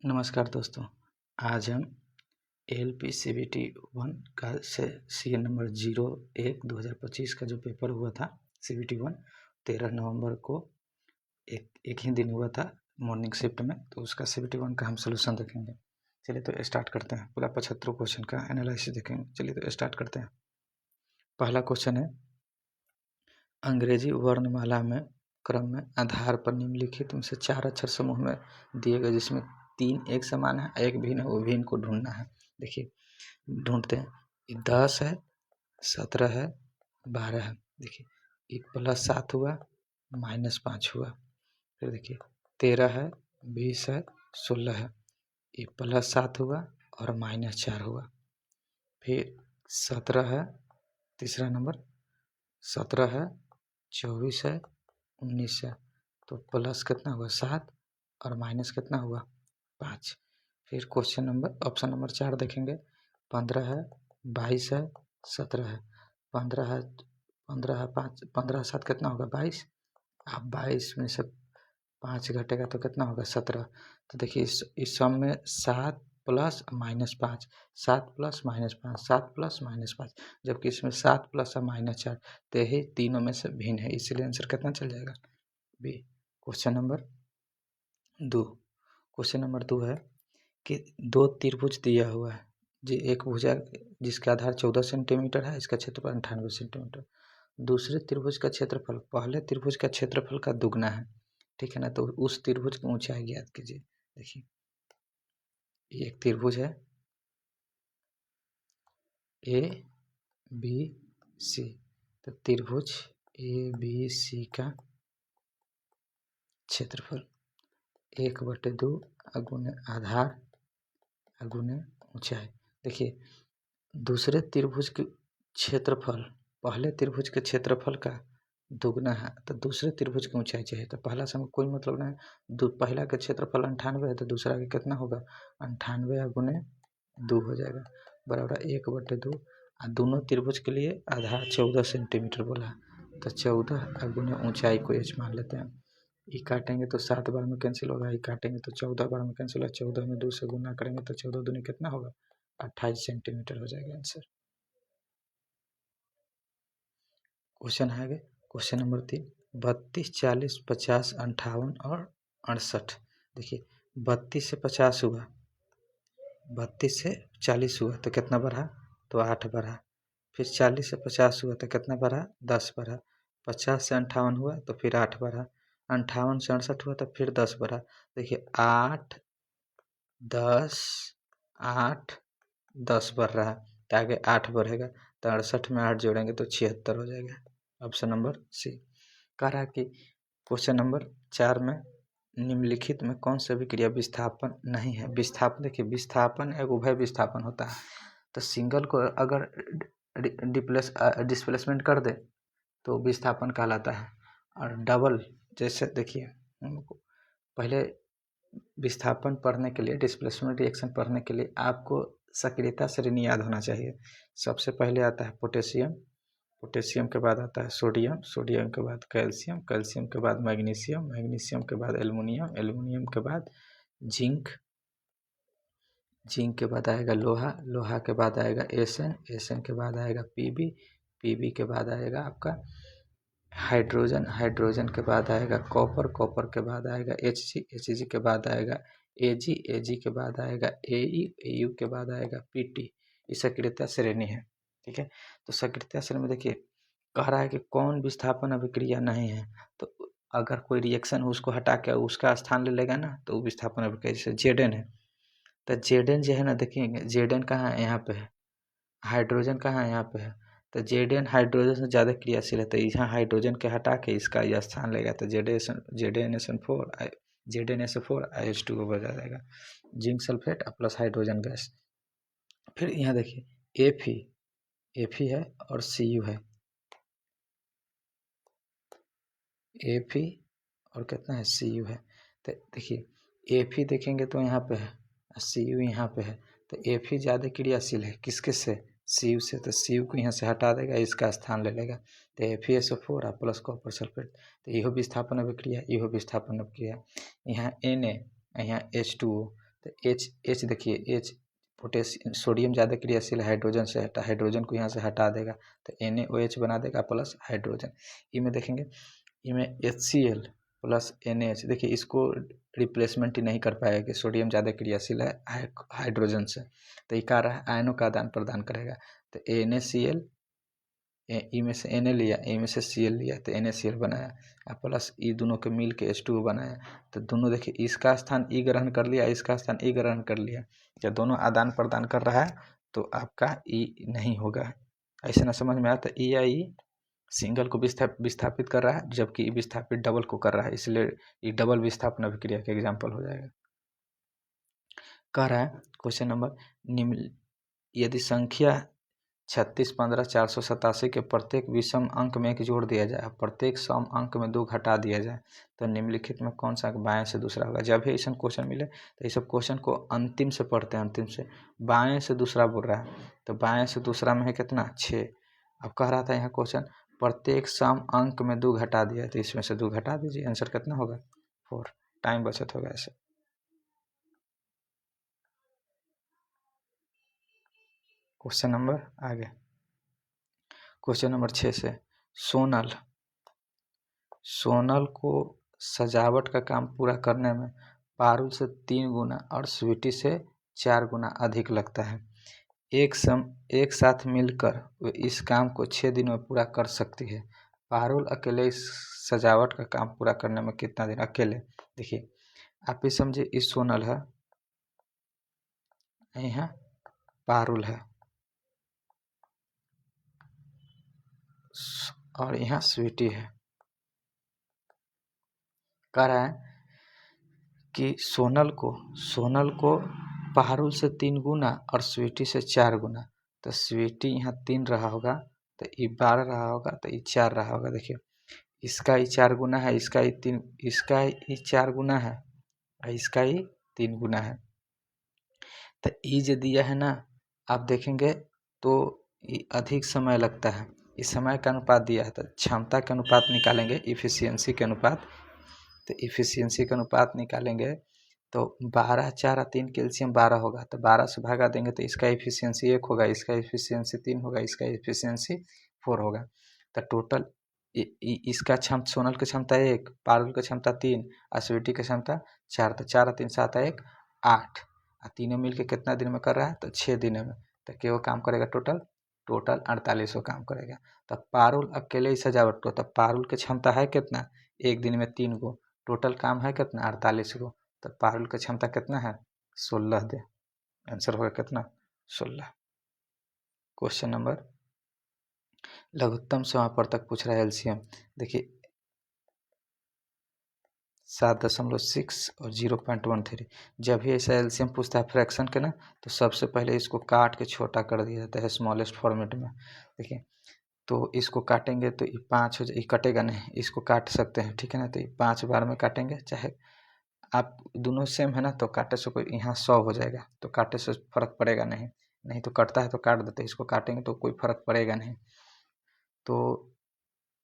नमस्कार दोस्तों, आज हम ALP CBT 1 का से सीरियल नंबर 01/2025 का जो पेपर हुआ था CBT 1 13 नवंबर को एक ही दिन हुआ था मॉर्निंग शिफ्ट में, तो उसका CBT 1 का हम सोल्यूशन देखेंगे। चलिए तो स्टार्ट करते हैं। पूरा 75 क्वेश्चन का एनालिसिस देखेंगे। चलिए तो स्टार्ट करते हैं। पहला क्वेश्चन है, अंग्रेजी वर्णमाला में क्रम में आधार पर निम्नलिखित में से 4 अक्षर समूह में दिए गए जिसमें 3 एक समान है, एक भिन्न है, वो भिन्न को ढूंढना है। देखिए ढूंढते हैं। 10 है, 17 है, 12 है। देखिए +7 हुआ, -5 हुआ। फिर देखिए 13 है, 20 है, 16 है। +7 हुआ और -4 हुआ। फिर 17 है, तीसरा नंबर 17 है, 24 है, 19 है। तो प्लस कितना हुआ 7 और माइनस कितना हुआ 5। फिर क्वेश्चन नंबर ऑप्शन नंबर 4 देखेंगे। 15 है, 22 है, 17 है। 15 है, 15 है, 5 15 7 कितना होगा 22। अब 22 में से 5 घटेगा तो कितना होगा 17। तो देखिए इस सम में 7 प्लस -5, 7 प्लस -5, 7 प्लस -5, जबकि इसमें 7 प्लस और -4, तो यही तीनों में से भिन्न है, इसलिए आंसर कितना चल जाएगा B. Question number 2। Question number 2 है कि 2 त्रिभुज दिया हुआ है जी। एक भुजा जिसका आधार 14 सेंटीमीटर है, इसका क्षेत्रफल 98 सेंटीमीटर। दूसरे त्रिभुज का क्षेत्रफल पहले त्रिभुज का क्षेत्रफल का दुगना है, ठीक है ना। तो उस त्रिभुज की ऊंचाई ज्ञात कीजिए। देखिए ये एक त्रिभुज है ABC, तो त्रिभुज ABC का क्षेत्रफल 1/2 अगुने आधार अगुने ऊंचाई। देखिए दूसरे त्रिभुज के क्षेत्रफल पहले त्रिभुज के क्षेत्रफल का दुगना है, तो दूसरे त्रिभुज की ऊंचाई चाहिए। तो पहला से हमें कोई मतलब नहीं। पहला का क्षेत्रफल 98 है, तो दूसरा का कितना होगा 98 अगुने 2 हो जाएगा, बराबर 1/2। और दोनों त्रिभुज के लिए आधार 14 सेंटीमीटर बोला, तो 14 अगुने ऊंचाई को h मान लेते हैं। ये काटेंगे तो 7 बार में कैंसिल होगा, ये काटेंगे तो 14 बार में कैंसिल होगा। 14 में 2 से गुना करेंगे तो 14 दूनी कितना होगा 28 सेंटीमीटर हो जाएगा आंसर। क्वेश्चन है आगे। क्वेश्चन नंबर 3, 32, 40, 50, 58 और 68। देखिए 32 से 50 हुआ, 32 से 40 हुआ तो कितना बढ़ा, तो 8 बढ़ा। फिर 40 से 50 हुआ तो कितना बढ़ा, 10 बढ़ा। 50 से 58 हुआ तो फिर 8 बढ़ा। 58 से 68 हुआ तो फिर 10 बढ़ा। देखिए 8 10 8 10 बढ़ रहा है, तो आगे 8 बढ़ेगा, तो 68 में 8 जोड़ेंगे तो 76 हो जाएगा। Option number C. कह रहा है कि क्वेश्चन नंबर 4 में निम्नलिखित में कौन सा विक्रिया विस्थापन नहीं है। विस्थापन देखिए विस्थापन एक उभय विस्थापन होता है, तो सिंगल को अगर डिस्प्लेसमेंट कर दे तो विस्थापन कहलाता है। और डबल जैसे देखिए पहले विस्थापन पढ़ने के लिए, डिस्प्लेसमेंट रिएक्शन पढ़ने के लिए आपको सक्रियता श्रेणी याद होना चाहिए। सबसे पहले आता है पोटेशियम, पोटेशियम के बाद आता है सोडियम, सोडियम के बाद कैल्शियम, कैल्शियम के बाद मैग्नीशियम, मैग्नीशियम के बाद एल्युमिनियम, एल्युमिनियम के बाद जिंक, जिंक के बाद आएगा लोहा, लोहा के बाद आएगा एसएन, एसएन के बाद आएगा पीबी, पीबी के बाद आएगा आपका हाइड्रोजन, हाइड्रोजन के बाद आएगा कॉपर, कॉपर के बाद आएगा एचजी, एचजी के बाद आएगा एजी, एजी के बाद आएगा एयू, एयू के बाद आएगा पीटी। ये सक्रियता श्रेणी है, ठीक है। तो सक्रियता श्रेणी में देखिए कह रहा है कि कौन विस्थापन अभिक्रिया नहीं है, तो अगर कोई रिएक्शन उसको हटा के उसका स्थान ले लेगा ना, तो विस्थापन अभिक्रिया जैसे जेडन है, तो जेडन जो है ना, देखिए जेडन कहाँ है, यहाँ पे है। हाइड्रोजन कहाँ है, यहाँ पे है। तो जेडन हाइड्रोजन से ज़्यादा क्रियाशील है, तो यहाँ हाइड्रोजन के हटा के इसका यह स्थान लेगा, तो जेडन जेडNH4 H2O हो जाएगा, zinc sulphate plus hydrogen gas. फिर यहाँ देखिए एफी है और सीयू है, एफी और कितना है सीयू है। तो देखिए एफी देखेंगे तो यहाँ पे है, सीयू यहाँ पे है, तो एफी ज़्यादा क्रियाशील है किसके से, सीयू से। तो सीयू को यहाँ से हटा देगा, इसका स्थान ले लेगा, तो FeSO4 प्लस कॉपर सल्फेट। तो इहो विस्थापन अभिक्रिया, इहो विस्थापन अभिक्रिया। यहाँ Na, यहाँ H2O, तो एच एच देखिए एच पोटेशियम सोडियम ज़्यादा क्रियाशील हाइड्रोजन से हटा हाइड्रोजन को यहाँ से हटा देगा तो NaOH बना देगा प्लस हाइड्रोजन। इनमें देखेंगे इनमें HCl प्लस NaH देखिए इसको रिप्लेसमेंट ही नहीं कर पाएगा कि सोडियम ज़्यादा क्रियाशील है हाइड्रोजन से, तो ये क्या रहा आयनों का आदान प्रदान करेगा। तो NaCl ई में से Na लिया ए में से Cl लिया तो NaCl बनाया और प्लस ई दोनों के मिल के H2O बनाया। तो दोनों देखिए इसका स्थान ई ग्रहण कर लिया इसका स्थान ई ग्रहण कर लिया, जब दोनों आदान प्रदान कर रहा है तो आपका ई नहीं होगा। ऐसे ना समझ में आया तो ई या ई सिंगल को विस्थापित कर रहा है जबकि ई विस्थापित डबल को कर रहा है, इसलिए ये डबल विस्थापन अभिक्रिया का एग्जाम्पल हो जाएगा। कह रहा है क्वेश्चन नंबर निम्न यदि संख्या 36 15 487 के प्रत्येक विषम अंक में एक जोड़ दिया जाए प्रत्येक सम अंक में 2 घटा दिया जाए तो निम्नलिखित में कौन सा बाएं से दूसरा होगा। जब भी ऐसा क्वेश्चन मिले तो ये सब क्वेश्चन को अंतिम से पढ़ते हैं, अंतिम से बाएं से दूसरा बोल रहा है तो बाएं से दूसरा में है कितना 6। अब कह रहा था यहाँ क्वेश्चन प्रत्येक सम अंक में 2 घटा दिया तो इसमें से 2 घटा दीजिए, आंसर कितना होगा 4। टाइम बचत होगा ऐसे। क्वेश्चन नंबर आगे क्वेश्चन नंबर 6 से सोनल को सजावट का काम पूरा करने में पारुल से 3 गुना और स्वीटी से 4 गुना अधिक लगता है। एक साथ मिलकर वे इस काम को 6 दिनों में पूरा कर सकती है। पारुल अकेले इस सजावट का काम पूरा करने में कितना दिन अकेले। देखिए आप ही समझिए इस सोनल है यहाँ पारुल है और यहाँ स्वीटी है। कह रहा है कि सोनल को पारुल से 3 गुना और स्वीटी से 4 गुना, तो स्वीटी यहाँ 3 रहा होगा तो ये 12 रहा होगा तो ये 4 रहा होगा। देखिए इसका ही 4 गुना है इसका ही 4 गुना है और इसका ही 3 गुना है। तो ये जो दिया है ना आप देखेंगे तो ये अधिक समय लगता है, इस समय का अनुपात दिया है तो क्षमता के अनुपात निकालेंगे इफिशियंसी के अनुपात, तो इफिशियंसी का अनुपात निकालेंगे तो 12 4 3 कैल्शियम 12 होगा तो 12 से भागा देंगे तो इसका इफिशियंसी 1 होगा इसका इफिशियंसी 3 होगा इसका इफिशियंसी 4 होगा। तो टोटल इसका सोनल की क्षमता 1 पारुल की क्षमता 3 एसिडिटी की क्षमता 4 तो 4 3 7 1 8 और तीनों मिल के कितना दिन में कर रहा है तो 6 दिन में। तो क्यों काम करेगा टोटल 48 काम करेगा। तो पारुल अकेले ही सजावट को तो पारुल की क्षमता है कितना 1 दिन में 3 गो, टोटल काम है कितना 48 गो, तो पारुल की क्षमता कितना है 16 दे, आंसर होगा कितना 16। क्वेश्चन नंबर लघुत्तम समापवर्तक पूछ रहा है एलसीएम। देखिए 7.6 और 0.13 जब भी ऐसा एलसीएम पूछता है फ्रैक्शन के ना तो सबसे पहले इसको काट के छोटा कर दिया जाता है स्मॉलेस्ट फॉर्मेट में। देखिए तो इसको काटेंगे तो ये 5 हो जाए, कटेगा नहीं इसको काट सकते हैं ठीक है ना, तो ये 5 बार में काटेंगे चाहे आप दोनों सेम है ना तो काटे से कोई यहाँ 100 हो जाएगा तो काटे से फर्क पड़ेगा नहीं, नहीं तो कटता है तो काट देते हैं, इसको काटेंगे तो कोई फर्क पड़ेगा नहीं। तो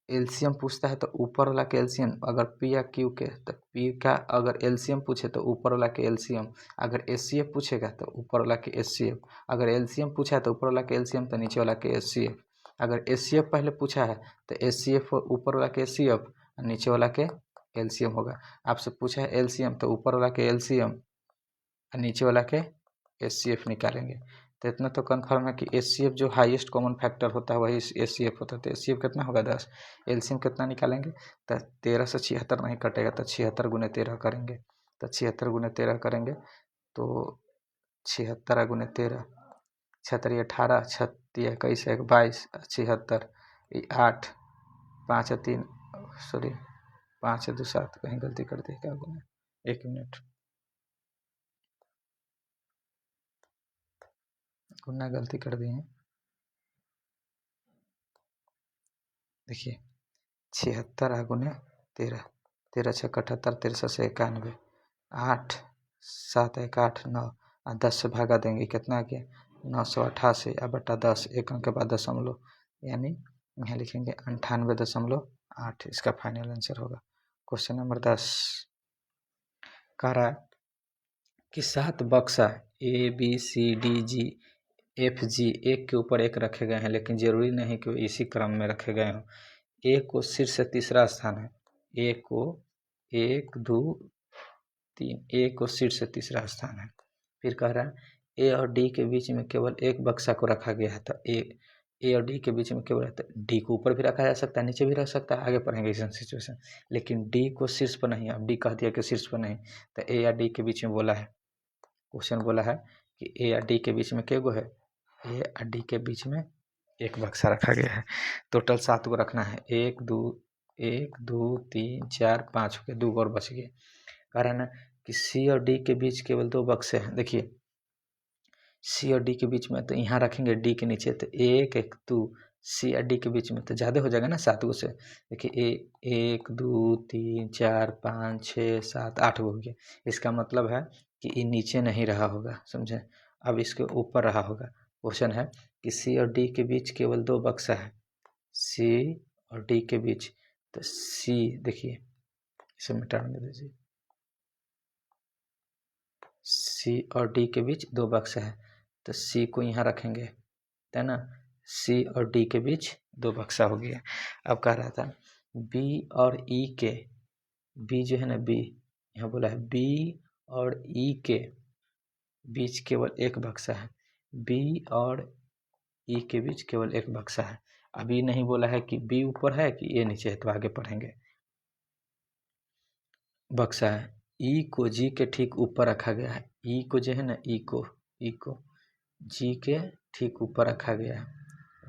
एलसीएम पूछता है तो ऊपर वाला के एलसीएम अगर पी या क्यू के तो पी का अगर एलसीएम पूछे तो ऊपर वाला के एलसीएम, अगर एचसीएफ पूछेगा तो ऊपर वाला के एचसीएफ, अगर एलसीएम पूछा है तो ऊपर वाला के एलसीएम तो नीचे वाला के एचसीएफ, अगर एचसीएफ पहले पूछा है तो एचसीएफ ऊपर वाला के एचसीएफ और नीचे वाला के एलसीएम होगा। आपसे पूछा है एलसीएम तो ऊपर वाला के एलसीएम और नीचे वाला के एचसीएफ निकालेंगे। तो इतना तो कन्फर्म है कि एचसीएफ जो हाईएस्ट कॉमन फैक्टर होता है वही एचसीएफ होता है, तो एचसीएफ कितना होगा 10। एलसीएम कितना निकालेंगे तो 13 से 76 नहीं कटेगा तो 76 गुने 13 करेंगे, तो 76 गुने 13 करेंगे तो 76 गुने 13 76 18 36 21 22 76 8 5 3 सॉरी 5 2 7 कहीं गलती कर दी क्या गुना 1 मिनट गुना गलती कर दी है। देखिए 76 गुने 13 13 6 78 13 से 91 8 7 1 8 9 और 10 से भागा देंगे कितना आ गया 988 और बटा 10 एक अंक के बाद दशमलव यानी यहाँ लिखेंगे 98.8 इसका फाइनल आंसर होगा। क्वेश्चन नंबर 10 कह रहा है कि 7 बक्सा ABCDGFG एक के ऊपर एक रखे गए हैं, लेकिन जरूरी नहीं कि वो इसी क्रम में रखे गए हों। ए को शीर्ष से तीसरा स्थान है, ए को 1 2 3, ए को शीर्ष से तीसरा स्थान है। फिर कह रहा है ए और डी के बीच में केवल एक बक्सा को रखा गया है, तो ए और डी के बीच में केवल डी को ऊपर भी रखा जा सकता है, नीचे भी रख सकता है, आगे पढ़ेंगे इस सिचुएशन। लेकिन डी को शीर्ष पर नहीं, अब डी कह दिया कि शीर्ष पर नहीं, तो ए या डी के बीच में बोला है, क्वेश्चन बोला है कि ए या डी के बीच में गो है, ए और डी के बीच में एक बक्सा रखा गया है। टोटल 7 को रखना है, 1 2 3 4 5 हो गए, 2 और बच गए। कह रहा है ना कि सी और डी के बीच केवल 2 बक्से हैं। देखिए सी और डी के बीच में तो यहाँ रखेंगे डी के नीचे, तो 1 1 2, सी और डी के बीच में तो ज़्यादा हो जाएगा ना 7 से। देखिए 1 2 3 4 5 6 7 8 हो गया। इसका मतलब है कि ये नीचे नहीं रहा होगा, समझे। अब इसके ऊपर रहा होगा। क्वेश्चन है कि सी और डी के बीच केवल 2 बक्सा है, सी और डी के बीच, तो सी देखिए इसे मिटाने दीजिए, सी और डी के बीच 2 बक्सा है, तो सी को यहाँ रखेंगे, है ना। सी और डी के बीच 2 बक्सा हो गया। अब कह रहा था बी और ई के, बी जो है ना, बी यहाँ बोला है बी और ई के बीच केवल एक बक्सा है, बी और ई के बीच केवल एक बक्सा है। अभी नहीं बोला है कि बी ऊपर है कि ए नीचे है, तो आगे पढ़ेंगे। बक्सा है, ई को जी के ठीक ऊपर रखा गया है, ई को जो है ना, ई को जी के ठीक ऊपर रखा गया है,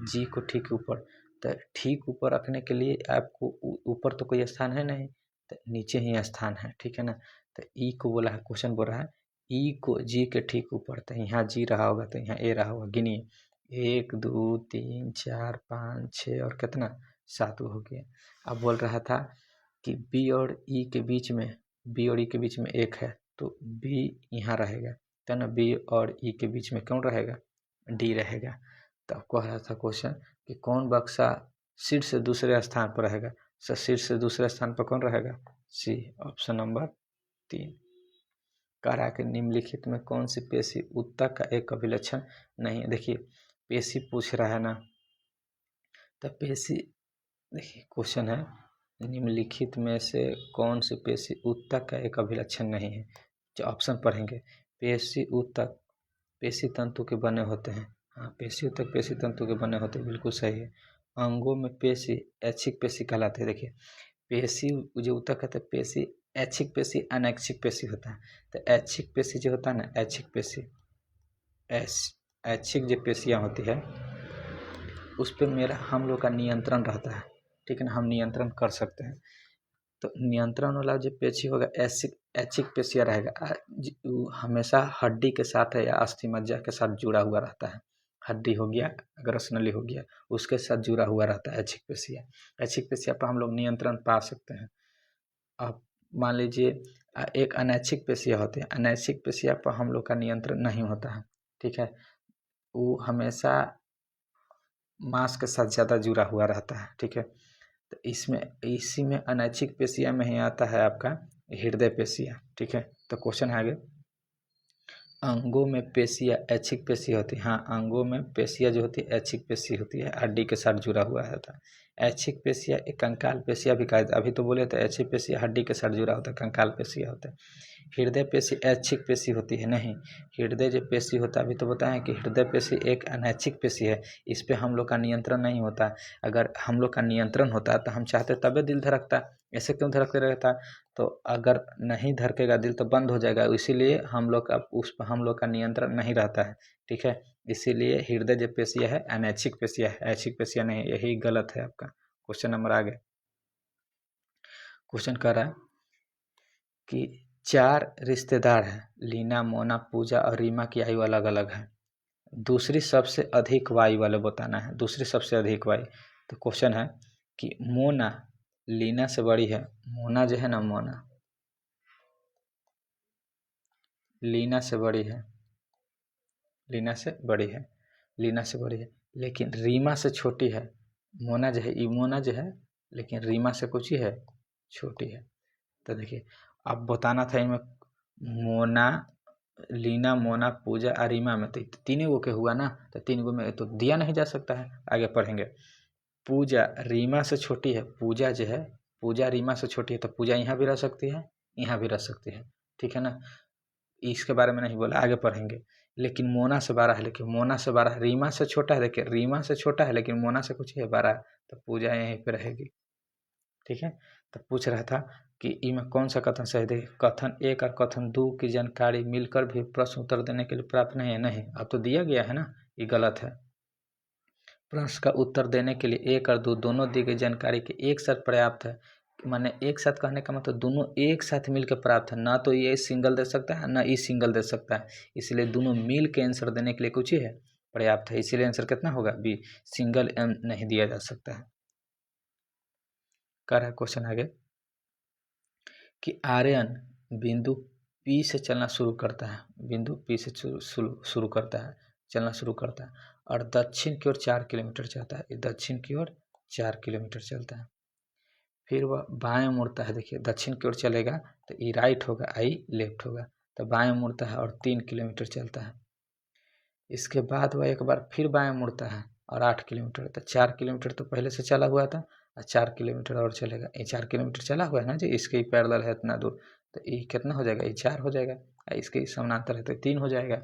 जी को ठीक ऊपर। तो ठीक ऊपर रखने के लिए आपको ऊपर तो कोई स्थान है नहीं, तो नीचे ही स्थान है, ठीक है ना। तो ई को बोला है, क्वेश्चन बोल रहा है ई को जी के ठीक ऊपर, तो यहाँ जी रहा होगा तो यहाँ ए रहा होगा। गिनिए 1 2 3 4 5 6 और कितना 7 हो गया। अब बोल रहा था कि बी और ई के बीच में, बी और ई के बीच में एक है, तो बी यहाँ रहेगा, तो ना बी और ई के बीच में कौन रहेगा, डी रहेगा। तो कह रहा था क्वेश्चन कि कौन बक्सा शीर्ष से दूसरे स्थान पर रहेगा, सर शीर्ष से दूसरे स्थान पर कौन रहेगा, सी, ऑप्शन नंबर 3। कह रहा है कि निम्नलिखित में कौन सी पेशी उत्तक का एक अभिलक्षण नहीं है। देखिए पेशी पूछ रहा है ना, तो पेशी देखिए क्वेश्चन है निम्नलिखित में से कौन सी पेशी उत्तक का एक अभिलक्षण नहीं है। जो ऑप्शन पढ़ेंगे, पेशी उत्तक पेशी तंतु के बने होते हैं, हाँ पेशी उत्तक पेशी तंतु के बने होते हैं, बिल्कुल सही है। अंगों में पेशी ऐच्छिक पेशी कहलाते हैं। देखिए पेशी जो उत्तक कहते हैं, पेशी ऐच्छिक पेशी अनैच्छिक पेशी होता है। तो ऐच्छिक पेशी जो होता है ना, ऐच्छिक पेशी, ऐच्छिक जो पेशियाँ होती है उस पर मेरा हम लोग का नियंत्रण रहता है, ठीक है ना, हम नियंत्रण कर सकते हैं। तो नियंत्रण वाला जो पेशी होगा ऐच्छिक पेशियाँ रहेगा, हमेशा हड्डी के साथ है या अस्थि मज्जा के साथ जुड़ा हुआ रहता है। हड्डी हो गया, ग्रसनली हो गया, उसके साथ जुड़ा हुआ रहता है ऐच्छिक पेशियाँ। ऐच्छिक पेशियाँ पर हम लोग नियंत्रण पा सकते हैं। अब मान लीजिए एक अनैच्छिक पेशियाँ होती है, अनैच्छिक पेशियाँ पर हम लोग का नियंत्रण नहीं होता है, ठीक है, वो हमेशा मांस के साथ ज़्यादा जुड़ा हुआ रहता है, ठीक है। तो इसमें इसी में अनैच्छिक पेशियाँ में ही आता है आपका हृदय पेशियाँ, ठीक है। तो क्वेश्चन है आगे, अंगों में पेशियाँ ऐच्छिक पेशी होती है, हाँ अंगों में पेशियाँ जो होती है ऐच्छिक पेशी होती है, हड्डी के साथ जुड़ा हुआ होता है। ऐच्छिक पेशियाँ एक कंकाल पेशियाँ भी कहते हैं, अभी तो बोले तो ऐच्छिक पेशियाँ हड्डी के साथ जुड़ा होता है, कंकाल पेशियाँ होता है। हृदय पेशी ऐच्छिक पेशी होती है, नहीं, हृदय जो पेशी होता है अभी तो बताएं कि हृदय पेशी एक अनैच्छिक पेशी है, इस पर हम लोग का नियंत्रण नहीं होता। अगर हम लोग का नियंत्रण होता तो हम चाहते तबे दिल धड़कता, ऐसे क्यों धड़कते रहता। तो अगर नहीं धड़केगा दिल तो बंद हो जाएगा, इसीलिए हम लोग का उस पर हम लोग का नियंत्रण नहीं रहता है, ठीक है। इसीलिए हृदय जो पेशियाँ है अनैच्छिक पेशियाँ है, ऐच्छिक पेशियाँ नहीं, यही गलत है आपका। क्वेश्चन नंबर आगे, क्वेश्चन कह रहा है कि 4 रिश्तेदार हैं, लीना मोना पूजा और रीमा की आयु अलग अलग है, दूसरी सबसे अधिक वायु वाले बताना है, दूसरी सबसे अधिक वायु। तो क्वेश्चन है कि मोना लीना से बड़ी है, मोना जो है ना, मोना लीना से बड़ी है, लीना से बड़ी है, लीना से बड़ी है, लेकिन रीमा से छोटी है। मोना जो है, मोना जो है, लेकिन रीमा से कुछ ही है, छोटी है। तो देखिए अब बताना था इनमें मोना लीना, मोना, पूजा, अरीमा में, तो तीन गो के हुआ ना, तो 3 गो में तो दिया नहीं जा सकता है। आगे पढ़ेंगे। पूजा रीमा से छोटी है, पूजा जो है, पूजा रीमा से छोटी है, तो पूजा यहाँ भी रह सकती है, यहाँ भी रह सकती है, ठीक है ना। इसके बारे में नहीं बोला, आगे पढ़ेंगे। लेकिन मोना से 12 है, लेकिन मोना से 12 रीमा से छोटा है, देखिए रीमा से छोटा है लेकिन मोना से कुछ है 12, तो पूजा यहीं पे रहेगी, ठीक है। तो पूछ रहा था कि इनमें कौन सा कथन सही है। कथन 1 और कथन 2 की जानकारी मिलकर भी प्रश्न उत्तर देने के लिए प्राप्त नहीं है, नहीं, अब तो दिया गया है ना, ये गलत है। प्रश्न का उत्तर देने के लिए 1 और 2 दोनों दी गई जानकारी के एक साथ पर्याप्त है। माने एक साथ कहने का मतलब दोनों एक साथ मिलकर प्राप्त है, ना तो ये सिंगल दे सकता है ना ये सिंगल दे सकता है, इसलिए दोनों मिल के आंसर देने के लिए कुछ ही है, पर्याप्त है, इसीलिए आंसर कितना होगा बी, सिंगल एम नहीं दिया जा सकता है। कर रहा है क्वेश्चन आगे कि आर्यन बिंदु पी से चलना शुरू करता है, बिंदु पी से शुरू करता है, चलना शुरू करता है और दक्षिण की ओर 4 किलोमीटर चलता है, दक्षिण की ओर 4 किलोमीटर चलता है। फिर वह बाएं मुड़ता है, देखिए दक्षिण की ओर चलेगा तो ई राइट होगा, आई लेफ्ट होगा, तो बाएं मुड़ता है और 3 किलोमीटर चलता है। इसके बाद वह एक बार फिर बाएं मुड़ता है और 8 किलोमीटर, तो 4 किलोमीटर तो पहले से चला हुआ था और 4 किलोमीटर और चलेगा, ये 4 किलोमीटर चला हुआ है ना जी, इसके ही पैरेलल है इतना दूर, तो ये कितना हो जाएगा, ये 4 हो जाएगा, इसके समानांतर है तो 3 हो जाएगा।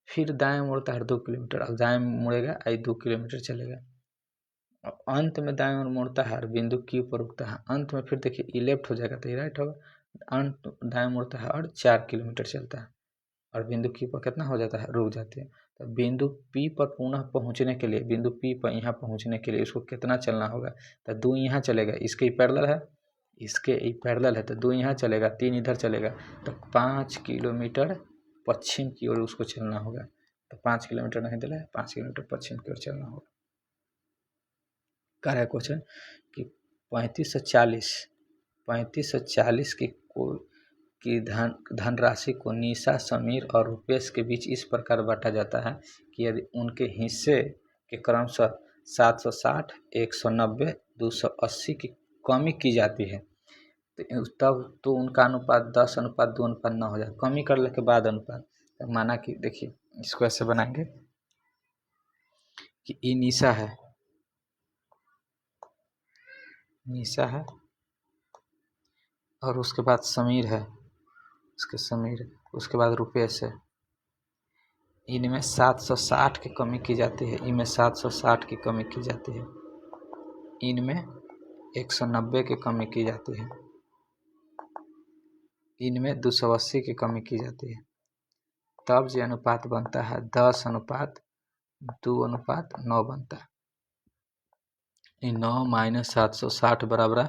फिर दाएं मुड़ता है 2 किलोमीटर, अब दाएं मुड़ेगा, आई 2 किलोमीटर चलेगा। अंत में दाएं ओर मुड़ता है और बिंदु क्यू पर रुकता है, अंत में फिर देखिए ये लेफ्ट हो जाएगा तो ये राइट होगा, अंत दाएं मुड़ता है और 4 किलोमीटर चलता है और बिंदु क्यू पर कितना हो जाता है, रुक जाती है। तो बिंदु पी पर पुनः पहुंचने के लिए, बिंदु पी पर यहाँ पहुंचने के लिए उसको कितना चलना होगा, तो 2 यहाँ चलेगा, इसके ही पैरेलल है, इसके ही पैरेलल है, तो 2 यहाँ चलेगा, 3 इधर चलेगा, तो 5 किलोमीटर पश्चिम की ओर उसको चलना होगा, तो 5 किलोमीटर नहीं दिला है, 5 किलोमीटर पश्चिम की ओर चलना होगा। कर है क्वेश्चन कि 3540 की धनराशि को निशा, समीर और रुपेश के बीच इस प्रकार बांटा जाता है कि यदि उनके हिस्से के क्रमशः 760, 190, 280 की कमी की जाती है तब तो उनका अनुपात 10:2:9 हो जाए, कमी करने के बाद अनुपात, तो माना कि देखिए इसको ऐसे बनाएंगे कि ई निशा है, निशा है और उसके बाद समीर है, उसके बाद रुपेश है, इनमें 760 की कमी की जाती है, इनमें 760 की कमी की जाती है, इनमें 190 की कमी की जाती है, इनमें 280 की कमी की जाती है, तब जो अनुपात बनता है 10:2:9 बनता है। 9 - 760 बराबर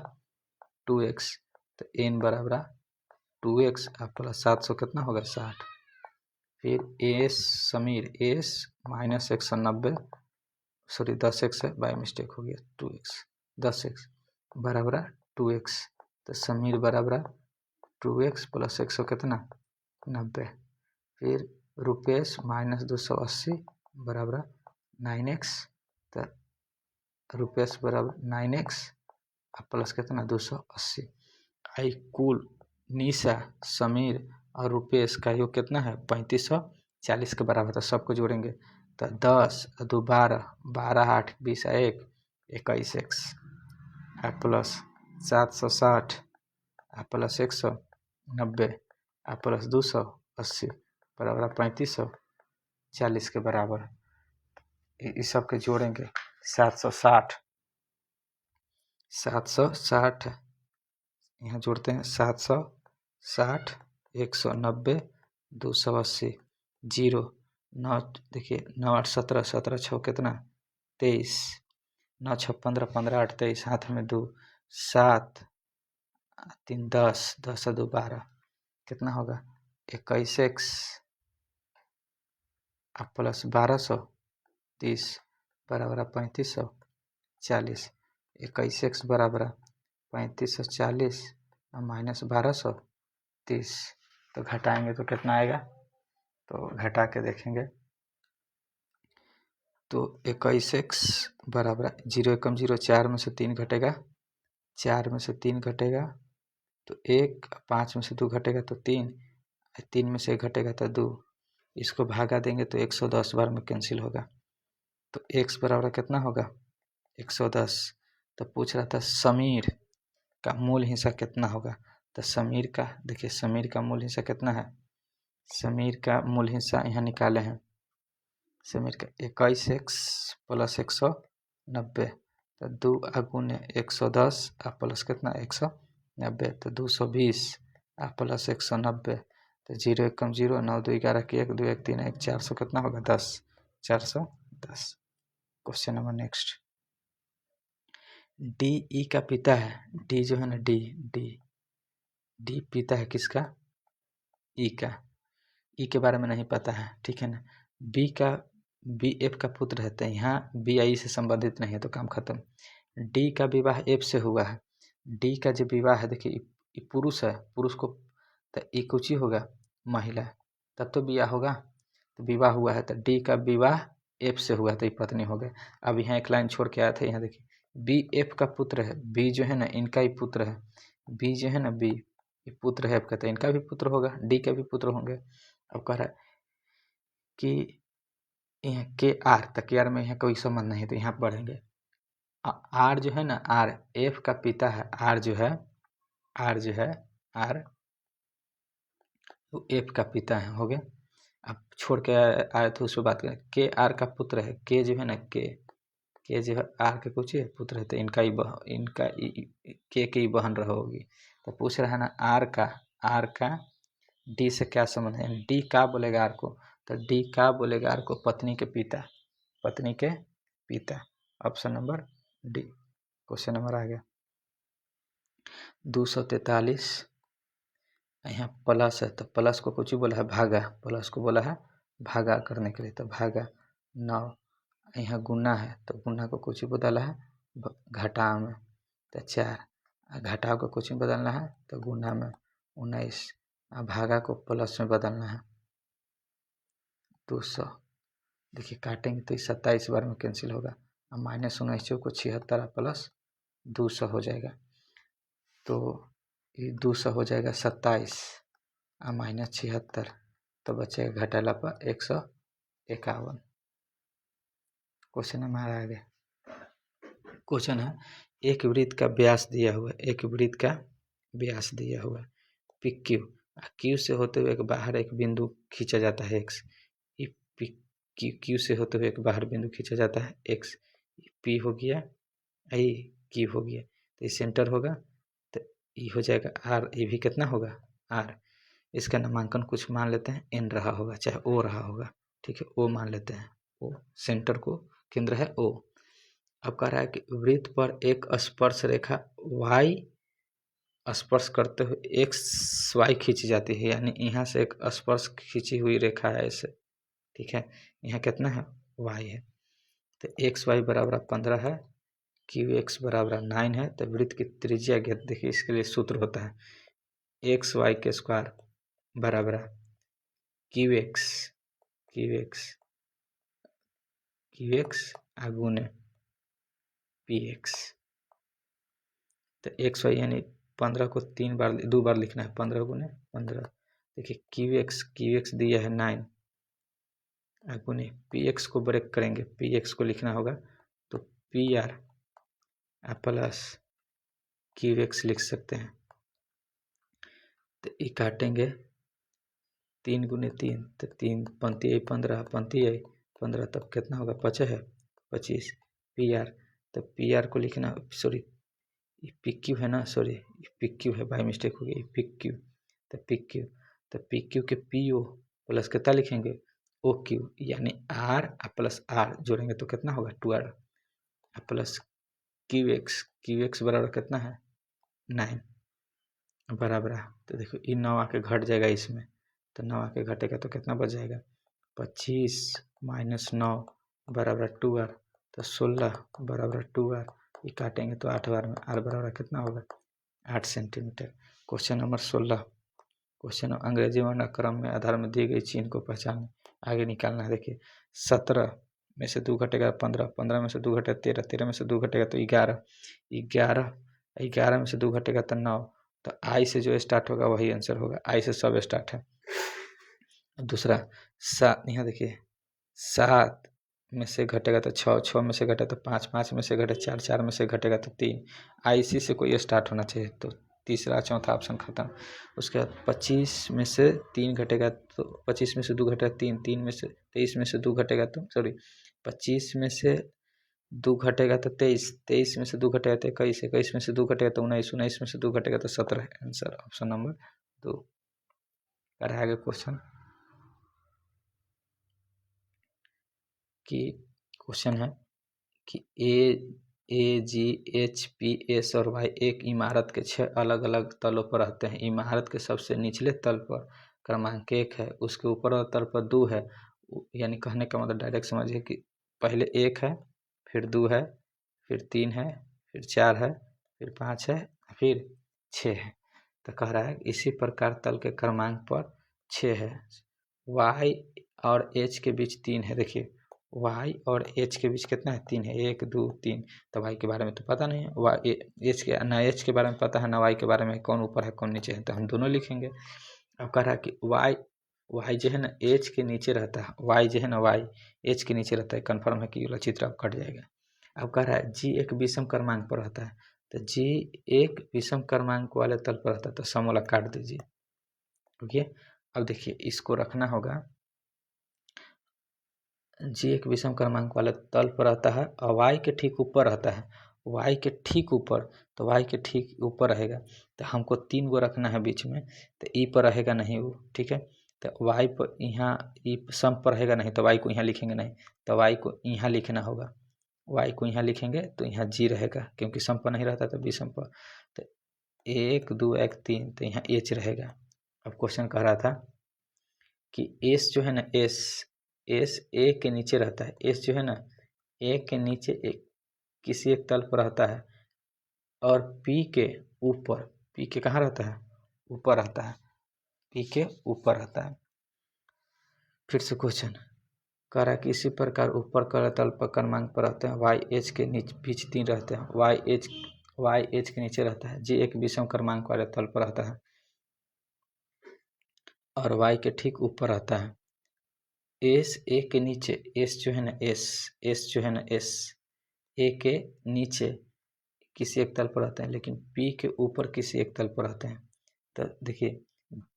2x, तो n बराबर 2x प्लस 700 कितना होगा 60। फिर S Sameer, S -190, sorry 10x है, बाय मिस्टेक हो गया 2x, 10x बराबर 2x, तो समीर बराबर 2x प्लस 100 कितना 90। फिर रुपेश -280 बराबर 9x, तो रुपेश बराबर 9x प्लस कितना 280। आई कुल निशा, समीर और रुपेश का योग कितना है 3540 के बराबर, तो सबको जोड़ेंगे तो 10 2 12, 12 8 20 1 21x प्लस 760 प्लस 190 प्लस 280 बराबर 3540 के बराबर। इस सब के जोड़ेंगे 760 यहाँ जोड़ते हैं 760, 190, 280, 0 9, देखिए 9 8 17, 17 6 कितना 23, 9 6 15, 15 8 23, हाथ में 2, 7 3 10, 10 2 12 कितना होगा 21x प्लस 1230 बराबर 3540, 21x बराबर 3540 माइनस 1230, तो घटाएंगे तो कितना आएगा, तो घटा के देखेंगे तो 21x बराबर 0 एकम 0, 4 में से 3 घटेगा, 4 में से 3 घटेगा तो 1, 5 में से 2 घटेगा तो 3, 3 में से घटेगा तो 2, इसको भागा देंगे तो 110 बार में कैंसिल होगा। तो x बराबर कितना होगा 110। तो पूछ रहा था समीर का मूल हिस्सा कितना होगा। तो समीर का देखिए, समीर का मूल हिस्सा कितना है। समीर का मूल हिस्सा यहाँ निकाले हैं। समीर का 21x प्लस 190, तो 2 गुने 110 और प्लस कितना 190, तो 220 और प्लस 190, तो 0 1 कम 0, 9 2 11 की 1 2 1 3 1 400 कितना होगा 10, 410। Question number next. D E का पिता है, डी जो है ना डी पिता है किसका, ई का। ई के बारे में नहीं पता है, ठीक है ना। बी एफ का पुत्र है, तो यहाँ बी आई से संबंधित नहीं है तो काम खत्म। डी का विवाह एफ से हुआ है। डी का जो विवाह है देखिए पुरुष है, पुरुष को तो ई कुछ ही होगा महिला, तब तो विवाह होगा। तो विवाह हुआ है तो डी का विवाह एफ से हुआ तो ये पत्नी हो गया। अब यहाँ एक लाइन छोड़ के आया था, यहाँ देखिए बी एफ का पुत्र है, बी जो है ना इनका ही पुत्र है, बी जो है ना बी ये पुत्र है एफ का, तो इनका भी पुत्र होगा, डी का भी पुत्र होंगे। अब कह रहा है कि यहाँ के आर, तो के आर में यहाँ कोई संबंध नहीं है तो यहाँ पढ़ेंगे। आर जो है ना, आर एफ का पिता है, आर जो है आर वो एफ का पिता है, हो गया। अब छोड़ के आए तो उस पर बात करें। के आर का पुत्र है, के जो है ना के जो है आर के कुछ ही पुत्र है, तो इनका के ही बहन होगी। तो पूछ रहा है ना आर का डी से क्या संबंध है। डी का बोलेगा आर को, तो डी का बोलेगा आर को पत्नी के पिता। Option number D. Question number आ गया 243। यहाँ प्लस है तो प्लस को कुछ बोला है भागा, प्लस को बोला है भागा करने के लिए, तो भागा 9। यहाँ गुना है तो गुना को कुछ बदला है घटाव में, तो 4। घटाव को कुछ बदलना है तो गुना में 19। भागा को प्लस में बदलना है 200। देखिए काटेंगे तो 27 बार में कैंसिल होगा। अब -19 को 76 प्लस 200 हो जाएगा, तो ये 200 हो जाएगा 27 और -76, तो बचेगा घटाला पर 151। क्वेश्चन हमारा आ गया। क्वेश्चन है एक वृत्त का व्यास दिया हुआ, एक वृत्त का व्यास दिया हुआ पी क्यू, क्यू से होते हुए एक बाहर एक बिंदु खींचा जाता है एक्स। क्यू से होते हुए एक बाहर बिंदु खींचा जाता है एक्स, पी हो गया आई क्यू हो गया, तो ये सेंटर होगा, तो ये हो जाएगा आर, ये भी कितना होगा आर। इसका नामांकन कुछ मान लेते हैं एन रहा होगा, चाहे ओ रहा होगा, ठीक है ओ मान लेते हैं, ओ सेंटर को केंद्र है ओ। अब कह रहा है कि वृत्त पर एक स्पर्श रेखा वाई स्पर्श करते हुए एक्स वाई खींची जाती है, यानी यहाँ से एक स्पर्श खींची हुई रेखा है ऐसे, ठीक है। यहाँ कितना है वाई है, तो एक्स वाई बराबर 15 है, क्यू एक्स बराबर 9 है, तो वृत्त की त्रिज्या ज्ञात। देखिए इसके लिए सूत्र होता है एक्स वाई के स्क्वायर बराबर क्यू एक्स गुने पी एक्स। तो एक्स वाई यानी 15 को 2 बार लिखना है, 15 गुने 15। देखिए क्यू एक्स दिया है 9 गुने पी एक्स को ब्रेक करेंगे, पी एक्स को लिखना होगा तो P R plus Q x लिख सकते हैं। तो ये काटेंगे 3 गुने 3, तो 3 पंती आई 15, पंती आई 15, तब कितना होगा 25 पी आर। तो पी आर को लिखना, सॉरी पी क्यू है ना, सॉरी पी क्यू है, बाई मिस्टेक हो गई पी क्यू। तो पी क्यू के पी ओ प्लस कितना लिखेंगे ओ क्यू, यानी आर प्लस आर जोड़ेंगे तो कितना होगा 2r प्लस क्यू एक्स बराबर कितना है 9 बराबर। तो देखो ये 9 आके घट जाएगा इसमें, तो 9 आके घटेगा तो कितना बच जाएगा 25 - 9 बराबर 2r, तो 16 बराबर 2r। ये काटेंगे तो 8 बार में आर बराबर कितना होगा 8 सेंटीमीटर। Question number 16। क्वेश्चन अंग्रेजी वर्ण क्रम में आधार में दी गई चिन्ह को पहचान आगे निकालना है। देखिए 17 में से 2 घटेगा 15, 15 में से 2 घटेगा 13, 13 में से 2 घटेगा तो 11, 11 में से 2 घटेगा तो 9। तो आई से जो स्टार्ट होगा वही आंसर होगा, आई से सब स्टार्ट है। दूसरा यहाँ देखिए 7 में से घटेगा तो 6, 6 में से घटे तो 5, 5 में से घटे 4, 4 में से घटेगा तो 3। IC से कोई स्टार्ट होना चाहिए। तो तीसरा चौथा ऑप्शन खत्म। उसके बाद 25 में से 3 घटेगा तो 25 में से 2 घटेगा 3, 3 में से 23 में से 2 घटेगा तो 25 में से 2 घटेगा तो 23, 23 में से 2 घटेगा तो 21, 21 में से 2 घटेगा तो 19, 19 में से 2 घटेगा तो 17। Answer option number 2। कर आगे क्वेश्चन कि क्वेश्चन है कि AGHPS और Y एक इमारत के 6 अलग अलग तलों पर रहते हैं। इमारत के सबसे निचले तल पर क्रमांक 1 है, उसके ऊपर वाले तल पर 2 है। यानी कहने का मतलब डायरेक्ट समझिए कि पहले 1 है, फिर 2 है, फिर 3 है, फिर 4 है, फिर 5 है, फिर 6 है। तो कह रहा है इसी प्रकार तल के क्रमांक पर 6 है। Y और H के बीच 3 है। देखिए y और h के बीच कितना है? 3 है। 1 2 3। तो y के बारे में तो पता नहीं है, h के ना h के बारे में पता है ना y के बारे में, कौन ऊपर है कौन नीचे है, तो हम दोनों लिखेंगे। अब कह रहा है कि y जो है ना h के नीचे रहता है, y जो है ना y h के नीचे रहता है। कन्फर्म है कि ये चित्र अब कट जाएगा। अब कह रहा है g एक विषम क्रमांक पर रहता है, तो g एक विषम क्रमांक वाले तल पर रहता है, तो सम वाला काट दीजिए। ओके, अब देखिए इसको रखना होगा। जी एक विषम क्रमांक वाले तल पर रहता है और y के ठीक ऊपर रहता है। y के ठीक ऊपर, तो y के ठीक ऊपर रहेगा, तो हमको 3 गो रखना है बीच में, तो ई पर रहेगा नहीं वो, ठीक है। तो y पर यहाँ ई सम पर रहेगा नहीं, तो y को यहाँ लिखेंगे नहीं, तो y को यहाँ लिखना होगा। y को यहाँ लिखेंगे तो यहाँ जी रहेगा, क्योंकि सम पर नहीं रहता तो विषम पर। तो 1 2 1 3, तो यहाँ h रहेगा। अब क्वेश्चन कह रहा था कि s जो है ना एस ए के नीचे रहता है। एस जो है ना ए के नीचे एक किसी एक तल पर रहता है, और पी के ऊपर, पी के कहाँ रहता है? ऊपर रहता है, पी के ऊपर रहता है। फिर से क्वेश्चन कह रहा है कि इसी प्रकार ऊपर का तल पर क्रमांक पर रहते हैं। वाई एच के बीच 3 रहते हैं। वाई एच के नीचे रहता है। जी एक विषम क्रमांक वाले तल पर रहता है और वाई के ठीक ऊपर रहता है। एस ए के नीचे, एस जो है ना एस जो है ना एस ए के नीचे किसी एक तल पर रहते हैं, लेकिन पी के ऊपर किसी एक तल पर रहते हैं। तो देखिए